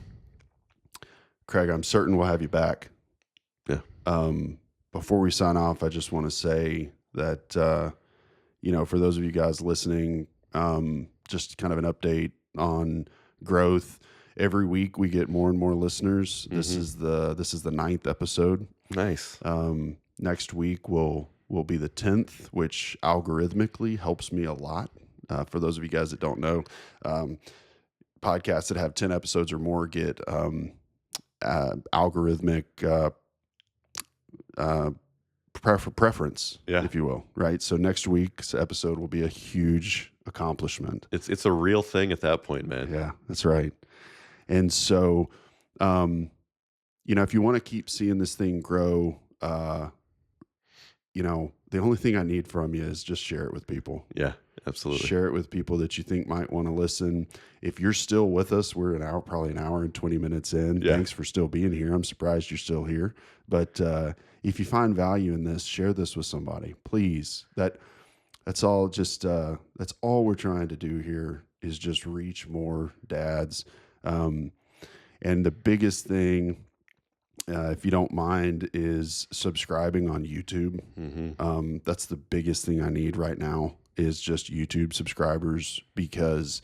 Speaker 1: Craig, I'm certain we'll have you back.
Speaker 2: Yeah.
Speaker 1: Before we sign off, I just want to say that, for those of you guys listening, just kind of an update on growth. Every week we get more and more listeners. This is the 9th episode.
Speaker 2: Nice.
Speaker 1: Next week will be the 10th, which algorithmically helps me a lot. For those of you guys that don't know, podcasts that have 10 episodes or more get algorithmic preference,
Speaker 2: Yeah.
Speaker 1: if you will, right? So next week's episode will be a huge accomplishment.
Speaker 2: It's a real thing at that point, man.
Speaker 1: Yeah, that's right. And so, if you want to keep seeing this thing grow, the only thing I need from you is just share it with people.
Speaker 2: Yeah, absolutely.
Speaker 1: Share it with people that you think might want to listen. If you're still with us, we're probably an hour and 20 minutes in.
Speaker 2: Yeah.
Speaker 1: Thanks for still being here. I'm surprised you're still here. But if you find value in this, share this with somebody, please. That's all. That's all we're trying to do here is just reach more dads. And the biggest thing, if you don't mind, is subscribing on YouTube.
Speaker 2: Mm-hmm.
Speaker 1: That's the biggest thing I need right now is just YouTube subscribers, because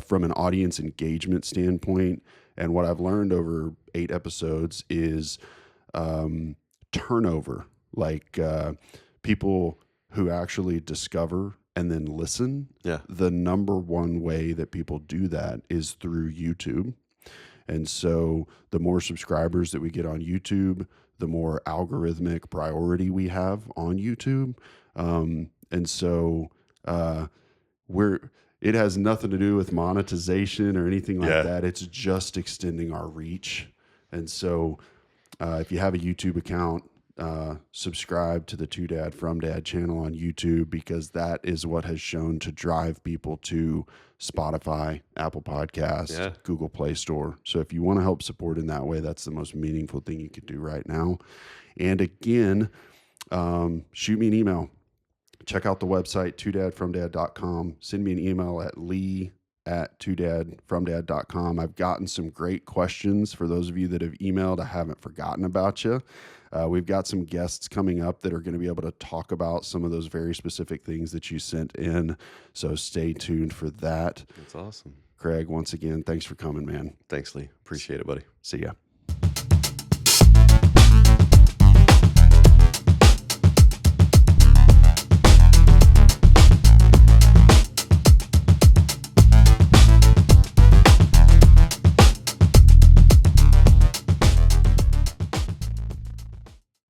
Speaker 1: from an audience engagement standpoint, and what I've learned over 8 episodes is turnover, like people who actually discover and then listen.
Speaker 2: Yeah.
Speaker 1: The number one way that people do that is through YouTube. And so the more subscribers that we get on YouTube, the more algorithmic priority we have on YouTube. And so it has nothing to do with monetization or anything like that. It's just extending our reach. And so if you have a YouTube account, subscribe to the Two Dad From Dad channel on YouTube, because that is what has shown to drive people to Spotify, Apple Podcasts, Google Play Store. So if you want to help support in that way, that's the most meaningful thing you could do right now. And again, shoot me an email. Check out the website, twodadfromdad.com. Send me an email at lee@twodadfromdad.com. I've gotten some great questions. For those of you that have emailed, I haven't forgotten about you. We've got some guests coming up that are going to be able to talk about some of those very specific things that you sent in. So stay tuned for that.
Speaker 2: That's awesome.
Speaker 1: Craig, once again, thanks for coming, man.
Speaker 2: Thanks, Lee. Appreciate it, buddy.
Speaker 1: See ya.